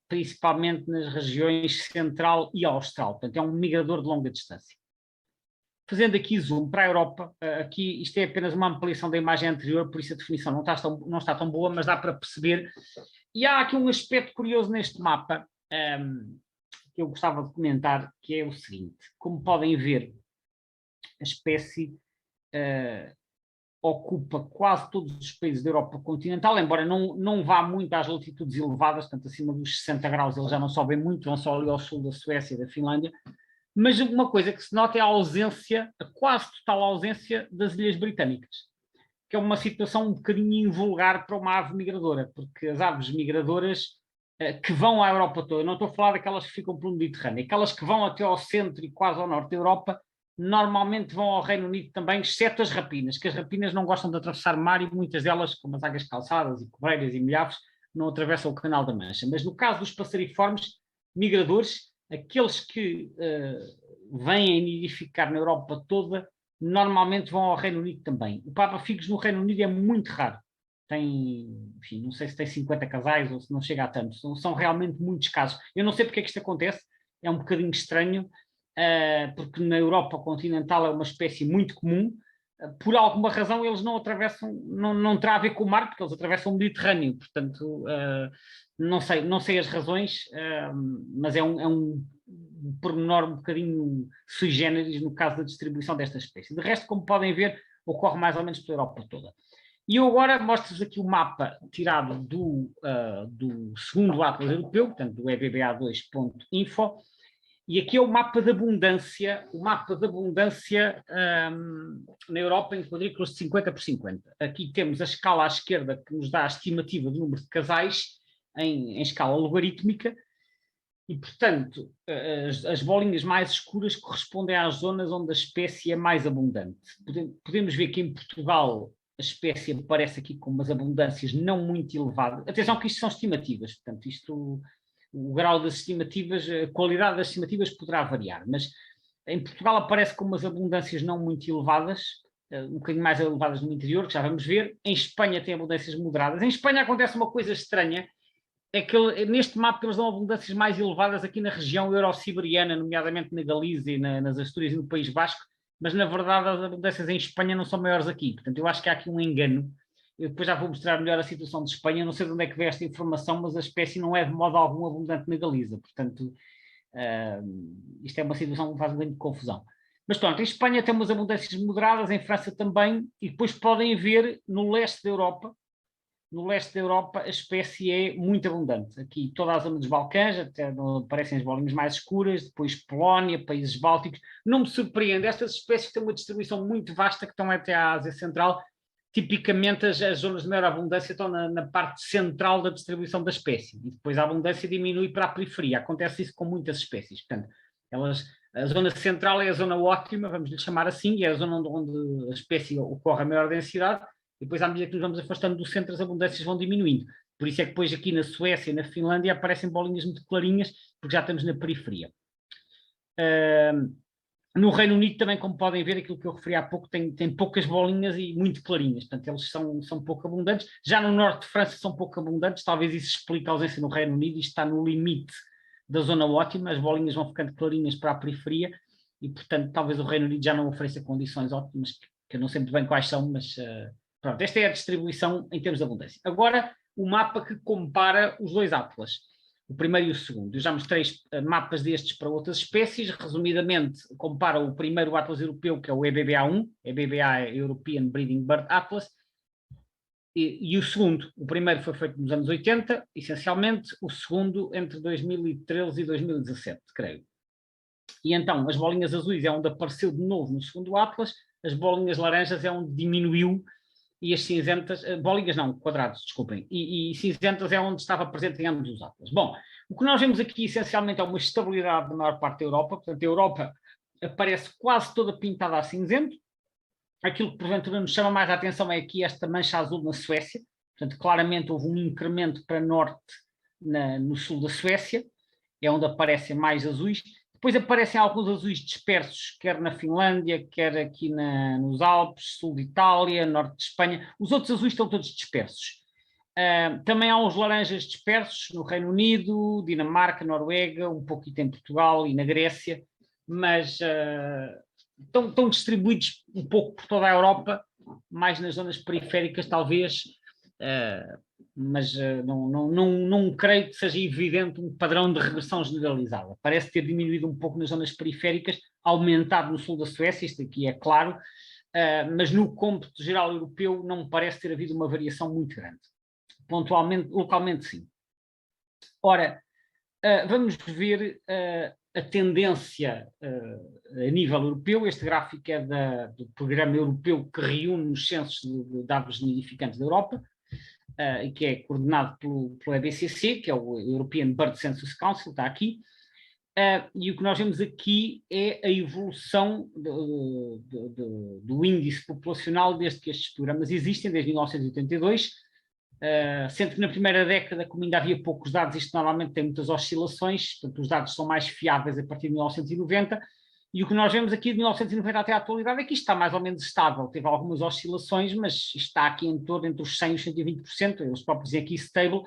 principalmente nas regiões central e austral. Portanto, é um migrador de longa distância. Fazendo aqui zoom para a Europa, aqui isto é apenas uma ampliação da imagem anterior, por isso a definição não está tão boa, mas dá para perceber. E há aqui um aspecto curioso neste mapa, que eu gostava de comentar, que é o seguinte. Como podem ver, a espécie ocupa quase todos os países da Europa continental, embora não vá muito às latitudes elevadas, portanto acima dos 60 graus eles já não sobem muito, vão só ali ao sul da Suécia e da Finlândia, mas uma coisa que se nota é a ausência, a quase total ausência das Ilhas Britânicas, que é uma situação um bocadinho invulgar para uma ave migradora, porque as aves migradoras que vão à Europa toda, não estou a falar daquelas que ficam pelo Mediterrâneo, aquelas que vão até ao centro e quase ao norte da Europa, normalmente vão ao Reino Unido também, exceto as rapinas, que as rapinas não gostam de atravessar mar e muitas delas, como as águias calçadas e cobreiras e milhaves, não atravessam o Canal da Mancha. Mas no caso dos passeriformes migradores, aqueles que vêm nidificar na Europa toda, normalmente vão ao Reino Unido também. O Papa Figos no Reino Unido é muito raro. Tem, enfim, não sei se tem 50 casais ou se não chega a tanto. São realmente muitos casos. Eu não sei porque é que isto acontece, é um bocadinho estranho, porque na Europa continental é uma espécie muito comum. Por alguma razão eles não atravessam, não terá a ver com o mar, porque eles atravessam o Mediterrâneo, portanto, não sei as razões, mas é um pormenor um bocadinho sui generis no caso da distribuição desta espécie. De resto, como podem ver, ocorre mais ou menos pela Europa toda. E eu agora mostro-vos aqui o mapa tirado do segundo Atlas Europeu, portanto do EBBA2.info, e aqui é o mapa de abundância, na Europa em quadrículas de 50 por 50. Aqui temos a escala à esquerda que nos dá a estimativa do número de casais em escala logarítmica, e, portanto, as bolinhas mais escuras correspondem às zonas onde a espécie é mais abundante. Podemos ver que em Portugal a espécie aparece aqui com umas abundâncias não muito elevadas. Atenção que isto são estimativas, portanto, o grau das estimativas, a qualidade das estimativas poderá variar, mas em Portugal aparece com umas abundâncias não muito elevadas, um bocadinho mais elevadas no interior, que já vamos ver. Em Espanha tem abundâncias moderadas. Em Espanha acontece uma coisa estranha, é que neste mapa eles dão abundâncias mais elevadas aqui na região euro-siberiana, nomeadamente na Galícia, nas Astúrias e no País Basco, mas na verdade as abundâncias em Espanha não são maiores aqui. Portanto, eu acho que há aqui um engano. Eu depois já vou mostrar melhor a situação de Espanha, não sei de onde é que veio esta informação, mas a espécie não é de modo algum abundante na Galiza, portanto, isto é uma situação que faz um grande confusão. Mas pronto, em Espanha tem umas abundâncias moderadas, em França também, e depois podem ver no leste da Europa, a espécie é muito abundante. Aqui toda a zona dos Balcãs, até aparecem as bolinhas mais escuras, depois Polónia, países bálticos. Não me surpreende, estas espécies têm uma distribuição muito vasta que estão até à Ásia Central. Tipicamente as zonas de maior abundância estão na parte central da distribuição da espécie, e depois a abundância diminui para a periferia. Acontece isso com muitas espécies. Portanto, a zona central é a zona ótima, vamos lhe chamar assim, é a zona onde a espécie ocorre a maior densidade, e depois, à medida que nos vamos afastando do centro, as abundâncias vão diminuindo. Por isso é que depois aqui na Suécia e na Finlândia aparecem bolinhas muito clarinhas, porque já estamos na periferia. No Reino Unido também, como podem ver, aquilo que eu referi há pouco, tem poucas bolinhas e muito clarinhas, portanto eles são pouco abundantes. Já no norte de França são pouco abundantes, talvez isso explique a ausência no Reino Unido, isto está no limite da zona ótima, as bolinhas vão ficando clarinhas para a periferia, e portanto talvez o Reino Unido já não ofereça condições ótimas, que eu não sei muito bem quais são, mas pronto, esta é a distribuição em termos de abundância. Agora, o mapa que compara os dois Atlas, o primeiro e o segundo. Eu já mostrei mapas destes para outras espécies, resumidamente compara o primeiro Atlas europeu, que é o EBBA1, EBBA European Breeding Bird Atlas, e o segundo. O primeiro foi feito nos anos 80, essencialmente, o segundo entre 2013 e 2017, creio. E então, as bolinhas azuis é onde apareceu de novo no segundo Atlas, as bolinhas laranjas é onde diminuiu, e as cinzentas, bolinhas não, quadrados, desculpem, e cinzentas é onde estava presente em ambos os Atlas. Bom, o que nós vemos aqui essencialmente é uma estabilidade da maior parte da Europa, portanto a Europa aparece quase toda pintada a cinzento. Aquilo que porventura nos chama mais a atenção é aqui esta mancha azul na Suécia, portanto claramente houve um incremento para norte no sul da Suécia, é onde aparecem mais azuis. Depois aparecem alguns azuis dispersos, quer na Finlândia, quer aqui nos Alpes, sul de Itália, norte de Espanha. Os outros azuis estão todos dispersos. Também há uns laranjas dispersos no Reino Unido, Dinamarca, Noruega, um pouquinho em Portugal e na Grécia, mas estão distribuídos um pouco por toda a Europa, mais nas zonas periféricas talvez, mas não creio que seja evidente um padrão de regressão generalizada. Parece ter diminuído um pouco nas zonas periféricas, aumentado no sul da Suécia, isto aqui é claro, mas no cômputo geral europeu não me parece ter havido uma variação muito grande. Pontualmente, localmente sim. Ora, vamos ver a tendência a nível europeu. Este gráfico é do programa europeu que reúne os censos de aves nidificantes da Europa, e que é coordenado pelo EBCC, que é o European Bird Census Council, está aqui. E o que nós vemos aqui é a evolução do índice populacional desde que estes programas existem, desde 1982, sendo que na primeira década, como ainda havia poucos dados, isto normalmente tem muitas oscilações, portanto os dados são mais fiáveis a partir de 1990, e o que nós vemos aqui de 1990 até à atualidade é que isto está mais ou menos estável, teve algumas oscilações, mas isto está aqui em torno entre os 100% e os 120%, eles próprios dizem aqui stable,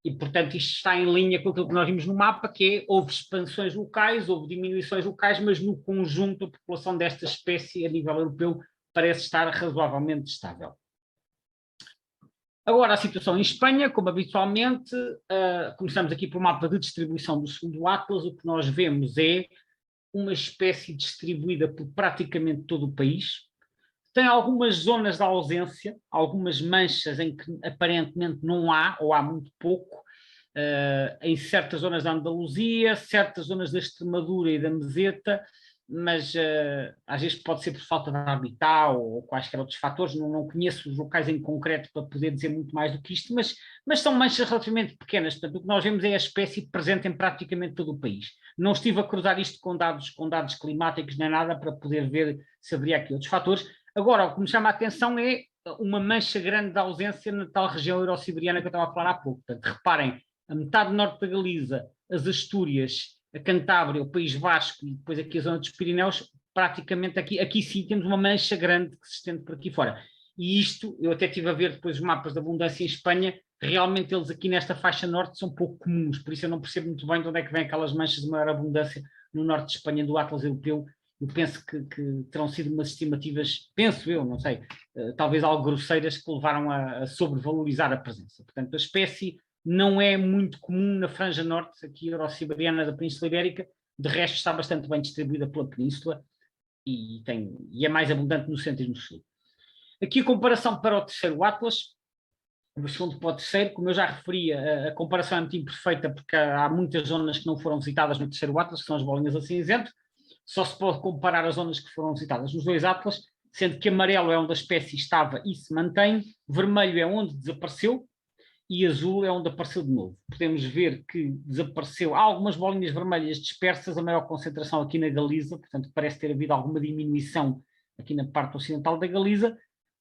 e, portanto, isto está em linha com aquilo que nós vimos no mapa, que é, houve expansões locais, houve diminuições locais, mas no conjunto a população desta espécie a nível europeu parece estar razoavelmente estável. Agora, a situação em Espanha, como habitualmente, começamos aqui por mapa de distribuição do segundo Atlas, o que nós vemos é uma espécie distribuída por praticamente todo o país. Tem algumas zonas de ausência, algumas manchas em que aparentemente não há, ou há muito pouco, em certas zonas da Andaluzia, certas zonas da Extremadura e da Meseta, mas às vezes pode ser por falta de habitat ou quaisquer outros fatores, não conheço os locais em concreto para poder dizer muito mais do que isto, mas são manchas relativamente pequenas, portanto o que nós vemos é a espécie presente em praticamente todo o país. Não estive a cruzar isto com dados climáticos nem nada para poder ver se haveria aqui outros fatores. Agora, o que me chama a atenção é uma mancha grande de ausência na tal região eurosiberiana que eu estava a falar há pouco. Portanto, reparem, a metade norte da Galiza, as Astúrias, a Cantábria, o País Vasco e depois aqui a zona dos Pirineus, praticamente aqui sim temos uma mancha grande que se estende por aqui fora. E isto, eu até estive a ver depois os mapas de abundância em Espanha, realmente eles aqui nesta faixa norte são pouco comuns, por isso eu não percebo muito bem de onde é que vêm aquelas manchas de maior abundância no norte de Espanha do Atlas Europeu. Eu penso que terão sido umas estimativas, penso eu, não sei, talvez algo grosseiras que levaram a sobrevalorizar a presença. Portanto, a espécie não é muito comum na franja norte, aqui eurosiberiana da Península Ibérica, de resto está bastante bem distribuída pela península e é mais abundante no centro e no sul. Aqui a comparação para o terceiro Atlas, o segundo para o terceiro, como eu já referi, a comparação é muito imperfeita porque há muitas zonas que não foram visitadas no terceiro Atlas, que são as bolinhas a cinzento. Só se pode comparar as zonas que foram visitadas nos dois Atlas, sendo que amarelo é onde a espécie estava e se mantém, vermelho é onde desapareceu e azul é onde apareceu de novo. Podemos ver que desapareceu. Há algumas bolinhas vermelhas dispersas, a maior concentração aqui na Galiza, portanto parece ter havido alguma diminuição aqui na parte ocidental da Galiza,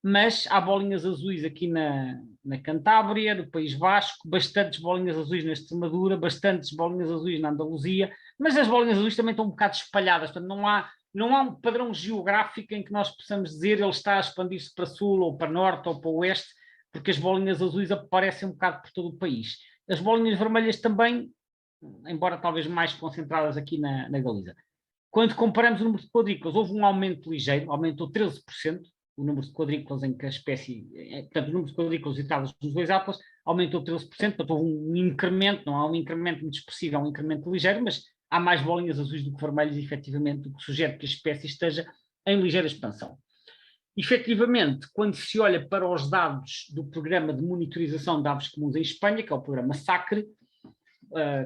mas há bolinhas azuis aqui na Cantábria, no País Vasco, bastantes bolinhas azuis na Extremadura, bastantes bolinhas azuis na Andaluzia, mas as bolinhas azuis também estão um bocado espalhadas, portanto não há um padrão geográfico em que nós possamos dizer ele está a expandir-se para sul ou para norte ou para oeste, porque as bolinhas azuis aparecem um bocado por todo o país. As bolinhas vermelhas também, embora talvez mais concentradas aqui na Galiza. Quando comparamos o número de quadrículas, houve um aumento ligeiro, aumentou 13%, o número de quadrículas em que a espécie, portanto, o número de quadrículas visitadas nos dois Atlas aumentou 13%, portanto, houve um incremento, não há um incremento muito expressivo, há um incremento ligeiro, mas há mais bolinhas azuis do que vermelhas, efetivamente, o que sugere que a espécie esteja em ligeira expansão. Efetivamente, quando se olha para os dados do programa de monitorização de aves comuns em Espanha, que é o programa SACRE,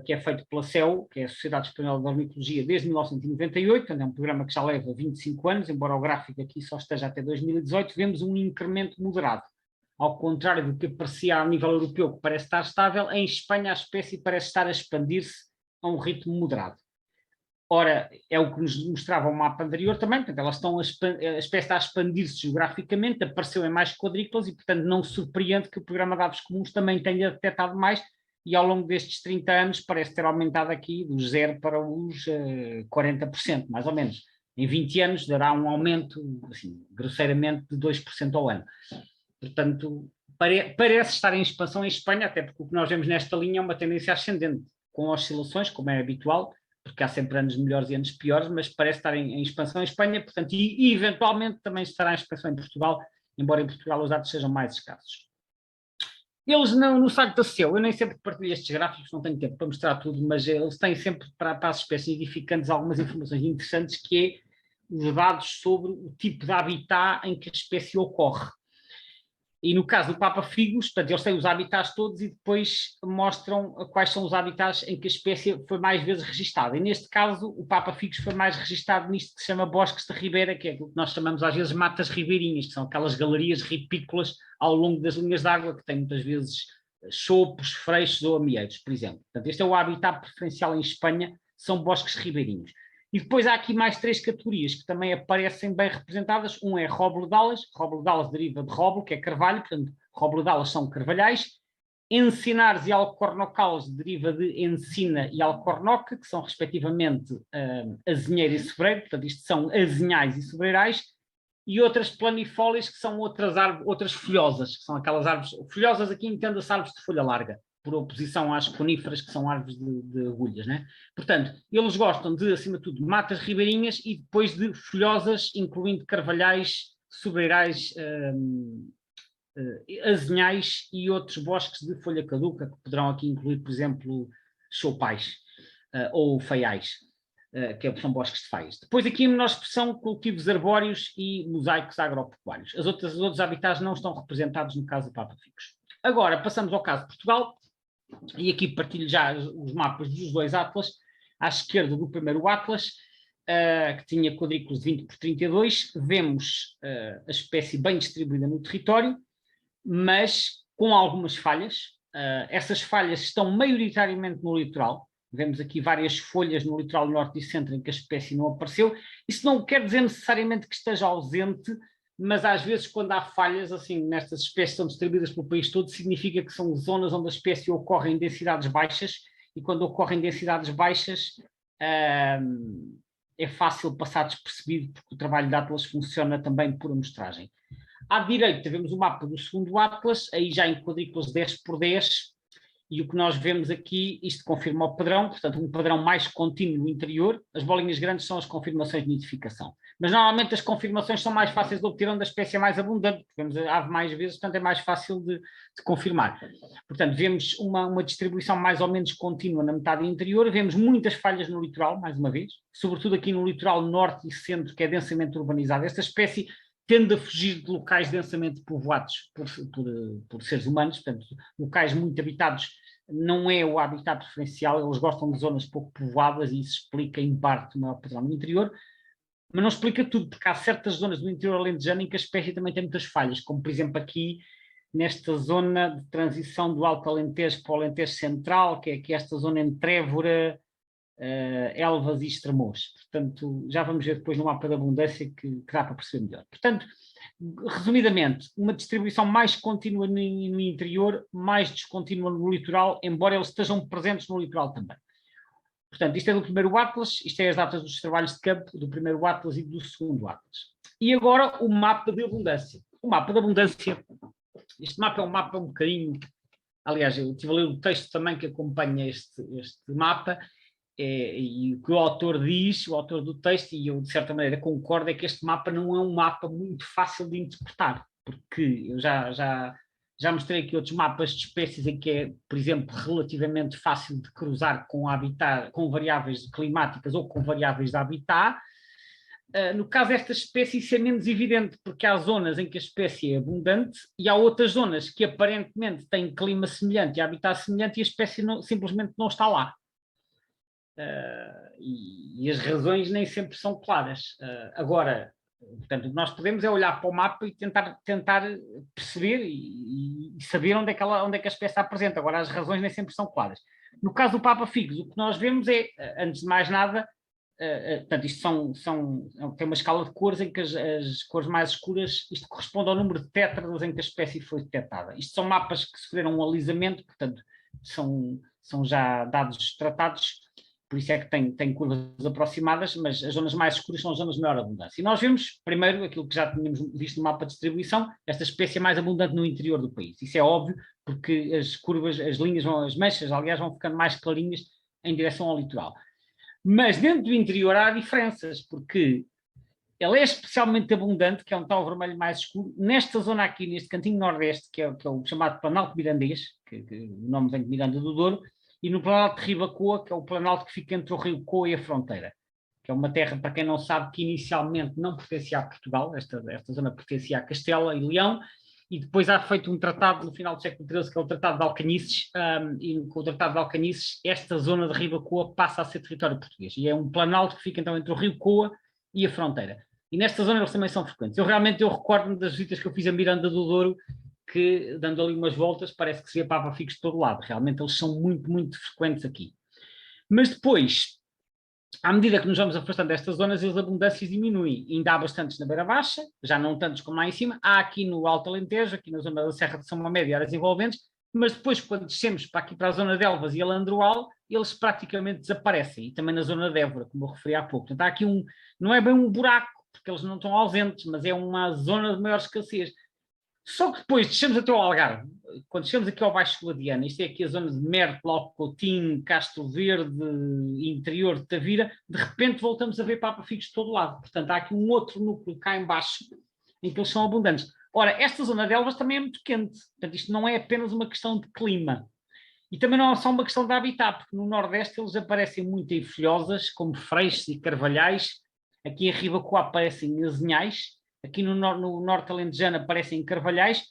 que é feito pela CEO, que é a Sociedade Espanhola de Ornitologia, desde 1998, é um programa que já leva 25 anos, embora o gráfico aqui só esteja até 2018, vemos um incremento moderado. Ao contrário do que parecia a nível europeu, que parece estar estável, em Espanha a espécie parece estar a expandir-se a um ritmo moderado. Ora, é o que nos mostrava o mapa anterior também, portanto, a espécie está a expandir-se geograficamente, apareceu em mais quadrículas e, portanto, não surpreende que o programa de aves comuns também tenha detectado mais e ao longo destes 30 anos parece ter aumentado aqui dos 0 para os 40%, mais ou menos. Em 20 anos dará um aumento, assim, grosseiramente, de 2% ao ano. Portanto, parece estar em expansão em Espanha, até porque o que nós vemos nesta linha é uma tendência ascendente, com oscilações, como é habitual, porque há sempre anos melhores e anos piores, mas parece estar em expansão em Espanha, portanto, e eventualmente também estará em expansão em Portugal, embora em Portugal os dados sejam mais escassos. Eles no site da CEU, eu nem sempre partilho estes gráficos, não tenho tempo para mostrar tudo, mas eles têm sempre para as espécies nidificantes algumas informações interessantes, que é os dados sobre o tipo de habitat em que a espécie ocorre. E no caso do Papa Figos, portanto, eles têm os habitats todos e depois mostram quais são os habitats em que a espécie foi mais vezes registada. E neste caso, o Papa Figos foi mais registado nisto que se chama bosques de ribeira, que é aquilo que nós chamamos às vezes matas ribeirinhas, que são aquelas galerias ripícolas ao longo das linhas de água, que têm muitas vezes chopos, freixos ou amieiros, por exemplo. Portanto, este é o habitat preferencial em Espanha, são bosques ribeirinhos. E depois há aqui mais 3 categorias que também aparecem bem representadas. Um é robledalas. Robledalas deriva de roble, que é carvalho, portanto, robledalas são carvalhais. Encinares e alcornocales deriva de encina e alcornoca, que são respectivamente azinheiro e sobreiro, portanto, isto são azinhais e sobreirais. E outras planifólias, que são outras árvores, outras folhosas, que são aquelas árvores, folhosas aqui entenda-se árvores de folha larga, por oposição às coníferas, que são árvores de agulhas, né? Portanto, eles gostam de, acima de tudo, matas ribeirinhas e depois de folhosas, incluindo carvalhais, sobreirais, azinhais e outros bosques de folha caduca, que poderão aqui incluir, por exemplo, choupais ou faiais, que são bosques de faias. Depois aqui em menor expressão, cultivos arbóreos e mosaicos agropecuários. Os outros habitats não estão representados no caso do Papa Figos. Agora, passamos ao caso de Portugal, e aqui partilho já os mapas dos 2 atlas. À esquerda do primeiro atlas, que tinha quadrículos de 20 por 32, vemos a espécie bem distribuída no território, mas com algumas falhas. Essas falhas estão maioritariamente no litoral. Vemos aqui várias folhas no litoral norte e centro em que a espécie não apareceu. Isso não quer dizer necessariamente que esteja ausente, mas às vezes quando há falhas, assim, nestas espécies que são distribuídas pelo país todo, significa que são zonas onde a espécie ocorre em densidades baixas, e quando ocorre em densidades baixas é fácil passar despercebido, porque o trabalho de Atlas funciona também por amostragem. À direita vemos o mapa do segundo Atlas, aí já em quadrículas 10 por 10, e o que nós vemos aqui, isto confirma o padrão, portanto um padrão mais contínuo no interior. As bolinhas grandes são as confirmações de nidificação. Mas normalmente as confirmações são mais fáceis de obter onde a espécie é mais abundante, porque vemos a ave mais vezes, portanto é mais fácil de confirmar. Portanto, vemos uma distribuição mais ou menos contínua na metade interior, vemos muitas falhas no litoral, mais uma vez, sobretudo aqui no litoral norte e centro, que é densamente urbanizado. Esta espécie tende a fugir de locais densamente povoados por seres humanos, portanto, locais muito habitados não é o habitat preferencial, eles gostam de zonas pouco povoadas e isso explica em parte o maior padrão no interior, mas não explica tudo, porque há certas zonas do interior alentejano em que a espécie também tem muitas falhas, como por exemplo aqui nesta zona de transição do Alto Alentejo para o Alentejo Central, que é aqui esta zona entre Évora, Elvas e Estremoz. Portanto, já vamos ver depois no mapa da abundância que dá para perceber melhor. Portanto, resumidamente, uma distribuição mais contínua no interior, mais descontínua no litoral, embora eles estejam presentes no litoral também. Portanto, isto é do primeiro Atlas, isto é as datas dos trabalhos de campo do primeiro Atlas e do segundo Atlas. E agora o mapa de abundância. O mapa de abundância, este mapa é um mapa um bocadinho, aliás, eu estive a ler o texto também que acompanha este mapa, e o que o autor diz, o autor do texto, e eu de certa maneira concordo, é que este mapa não é um mapa muito fácil de interpretar, porque eu já mostrei aqui outros mapas de espécies em que é, por exemplo, relativamente fácil de cruzar com habitat, com variáveis climáticas ou com variáveis de habitat. No caso desta espécie isso é menos evidente, porque há zonas em que a espécie é abundante e há outras zonas que aparentemente têm clima semelhante e habitat semelhante e a espécie simplesmente não está lá. E as razões nem sempre são claras. Agora, portanto, o que nós podemos é olhar para o mapa e tentar perceber e saber onde é que a espécie está presente. Agora, as razões nem sempre são claras. No caso do Papa Figos, o que nós vemos é, antes de mais nada, portanto, isto tem uma escala de cores em que as cores mais escuras, isto corresponde ao número de tétradas em que a espécie foi detectada. Isto são mapas que sofreram um alisamento, portanto, são já dados tratados, por isso é que tem curvas aproximadas, mas as zonas mais escuras são as zonas de maior abundância. E nós vemos, primeiro, aquilo que já tínhamos visto no mapa de distribuição, esta espécie é mais abundante no interior do país. Isso é óbvio, porque as curvas, as linhas, as manchas, aliás, vão ficando mais clarinhas em direção ao litoral. Mas dentro do interior há diferenças, porque ela é especialmente abundante, que é um tal vermelho mais escuro, nesta zona aqui, neste cantinho nordeste, que é o chamado Planalto Mirandês, que o nome vem de Miranda do Douro, e no Planalto de Ribacoa, que é o planalto que fica entre o rio Coa e a fronteira, que é uma terra, para quem não sabe, que inicialmente não pertencia a Portugal, esta zona pertencia a Castela e Leão, e depois há feito um tratado no final do século XIII, que é o Tratado de Alcanices, e com o Tratado de Alcanices, esta zona de Rio da Coa passa a ser território português, e é um planalto que fica então entre o Rio Coa e a fronteira. E nesta zona eles também são frequentes. Eu recordo-me das visitas que eu fiz a Miranda do Douro, que, dando ali umas voltas, parece que se vê papa-figos de todo lado. Realmente eles são muito, muito frequentes aqui. Mas depois, à medida que nos vamos afastando destas zonas, as abundâncias diminuem. Ainda há bastantes na Beira Baixa, já não tantos como lá em cima. Há aqui no Alto Alentejo, aqui na zona da Serra de São Mamede e áreas envolventes, mas depois, quando descemos para aqui para a zona de Elvas e Alandroal, eles praticamente desaparecem. E também na zona de Évora, como eu referi há pouco. Portanto, há aqui não é bem um buraco, porque eles não estão ausentes, mas é uma zona de maior escassez. Só que depois descemos até ao Algarve, quando chegamos aqui ao Baixo Guadiana, isto é aqui a zona de Mértola, Alcoutinho, Castro Verde, interior de Tavira, de repente voltamos a ver papa-figos de todo lado. Portanto, há aqui um outro núcleo cá em baixo, em que eles são abundantes. Ora, esta zona de Elvas também é muito quente, portanto isto não é apenas uma questão de clima. E também não é só uma questão de habitat, porque no Nordeste eles aparecem muito em folhosas, como freixes e carvalhais. Aqui em Ribacoa aparecem azinhais, aqui no Norte Alentejano aparecem carvalhais,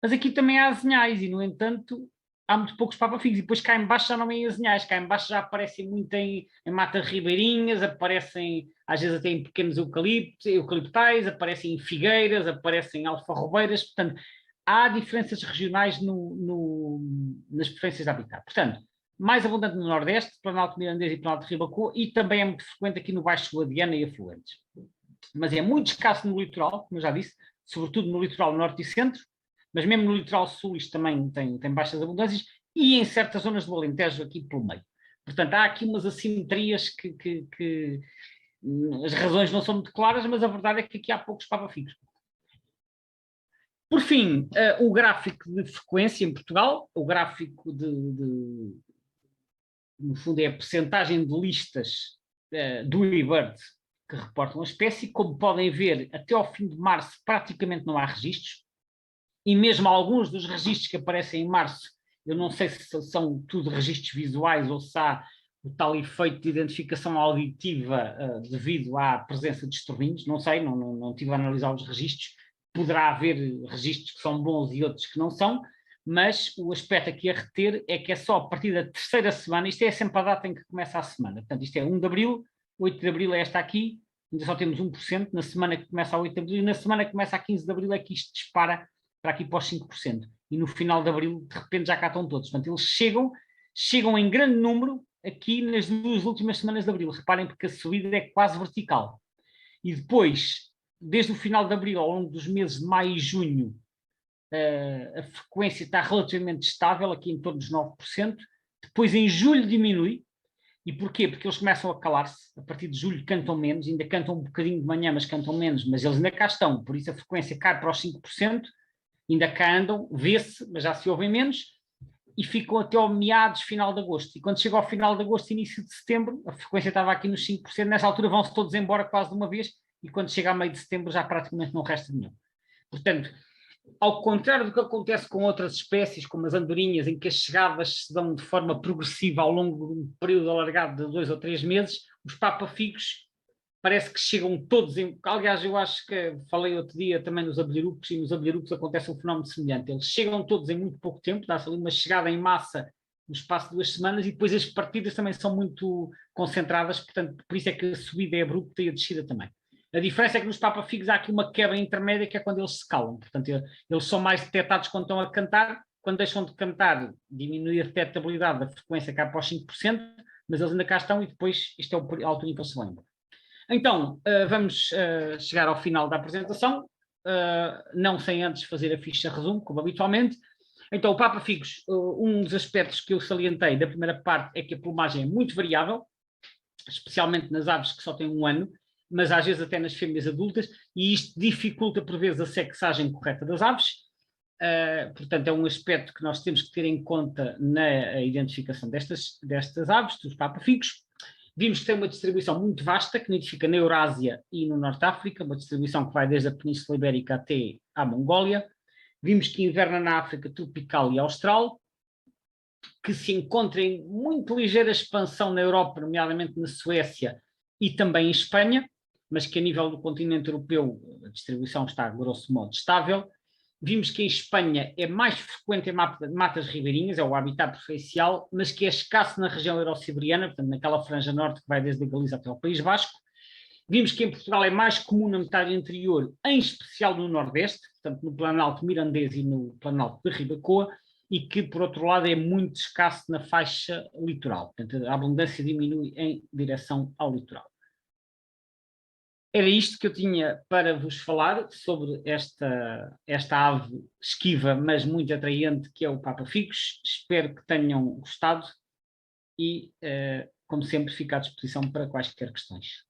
mas aqui também há azinhais e, no entanto, há muito poucos papa-figos. E depois cá em baixo já não vêm azinhais, cá em baixo já aparecem muito em matas ribeirinhas, aparecem às vezes até em pequenos eucaliptais, aparecem em figueiras, aparecem em alfarrobeiras, portanto, há diferenças regionais nas preferências de habitat. Portanto, mais abundante no Nordeste, Planalto Mirandês e Planalto de Ribacoa, e também é muito frequente aqui no Baixo Guadiana e afluentes. Mas é muito escasso no litoral, como eu já disse, sobretudo no litoral norte e centro, mas mesmo no litoral sul isto também tem baixas abundâncias, e em certas zonas do Alentejo aqui pelo meio. Portanto, há aqui umas assimetrias que as razões não são muito claras, mas a verdade é que aqui há poucos papa-figos. Por fim, o gráfico de frequência em Portugal, o gráfico no fundo é a percentagem de listas do eBird que reportam a espécie. Como podem ver, até ao fim de março praticamente não há registros, e mesmo alguns dos registros que aparecem em março, eu não sei se são tudo registros visuais ou se há o tal efeito de identificação auditiva devido à presença de estorninhos, não sei, não tive a analisar os registros, poderá haver registros que são bons e outros que não são, mas o aspecto aqui a reter é que é só a partir da terceira semana, isto é sempre a data em que começa a semana, portanto isto é 1 de Abril, 8 de Abril é esta aqui, ainda só temos 1%, na semana que começa a 8 de Abril, e na semana que começa a 15 de Abril é que isto dispara para aqui para os 5%, e no final de Abril de repente já cá estão todos, portanto eles chegam em grande número aqui nas 2 últimas semanas de Abril, reparem porque a subida é quase vertical, e depois, desde o final de Abril ao longo dos meses de Maio e Junho, a frequência está relativamente estável, aqui em torno dos 9%, depois em julho diminui. E porquê? Porque eles começam a calar-se, a partir de julho cantam menos, ainda cantam um bocadinho de manhã, mas cantam menos, mas eles ainda cá estão, por isso a frequência cai para os 5%, ainda cá andam, vê-se, mas já se ouvem menos, e ficam até ao meados, final de agosto. E quando chega ao final de agosto, início de setembro, a frequência estava aqui nos 5%, nessa altura vão-se todos embora quase de uma vez, e quando chega a meio de setembro já praticamente não resta nenhum. Portanto, ao contrário do que acontece com outras espécies, como as andorinhas, em que as chegadas se dão de forma progressiva ao longo de um período alargado de 2 ou 3 meses, os papa-figos parece que chegam todos em... Aliás, eu acho que falei outro dia também nos abelharucos, e nos abelharucos acontece um fenómeno semelhante. Eles chegam todos em muito pouco tempo, dá-se ali uma chegada em massa no espaço de 2 semanas, e depois as partidas também são muito concentradas, portanto, por isso é que a subida é abrupta e a descida também. A diferença é que nos papa-figos há aqui uma quebra intermédia, que é quando eles se calam. Portanto, eles são mais detectados quando estão a cantar. Quando deixam de cantar, diminui a detectabilidade da frequência cá para os 5%, mas eles ainda cá estão, e depois isto é a altura em que eles se lembram. Então, vamos chegar ao final da apresentação, não sem antes fazer a ficha resumo, como habitualmente. Então, o papa-figos, um dos aspectos que eu salientei da primeira parte é que a plumagem é muito variável, especialmente nas aves que só têm 1 ano, mas às vezes até nas fêmeas adultas, e isto dificulta por vezes a sexagem correta das aves. Portanto, é um aspecto que nós temos que ter em conta na identificação destas aves, dos papa-figos. Vimos que tem uma distribuição muito vasta, que nidifica na Eurásia e no Norte de África, uma distribuição que vai desde a Península Ibérica até à Mongólia. Vimos que inverna na África tropical e austral, que se encontra em muito ligeira expansão na Europa, nomeadamente na Suécia, e também em Espanha, mas que a nível do continente europeu a distribuição está, grosso modo, estável. Vimos que em Espanha é mais frequente em matas ribeirinhas, é o habitat preferencial, mas que é escasso na região eurosiberiana, portanto, naquela franja norte que vai desde a Galiza até ao País Vasco. Vimos que em Portugal é mais comum na metade interior, em especial no Nordeste, portanto, no Planalto Mirandês e no Planalto de Ribacoa, e que, por outro lado, é muito escasso na faixa litoral. Portanto, a abundância diminui em direção ao litoral. Era isto que eu tinha para vos falar sobre esta ave esquiva, mas muito atraente, que é o Papa-Ficus. Espero que tenham gostado e, como sempre, fico à disposição para quaisquer questões.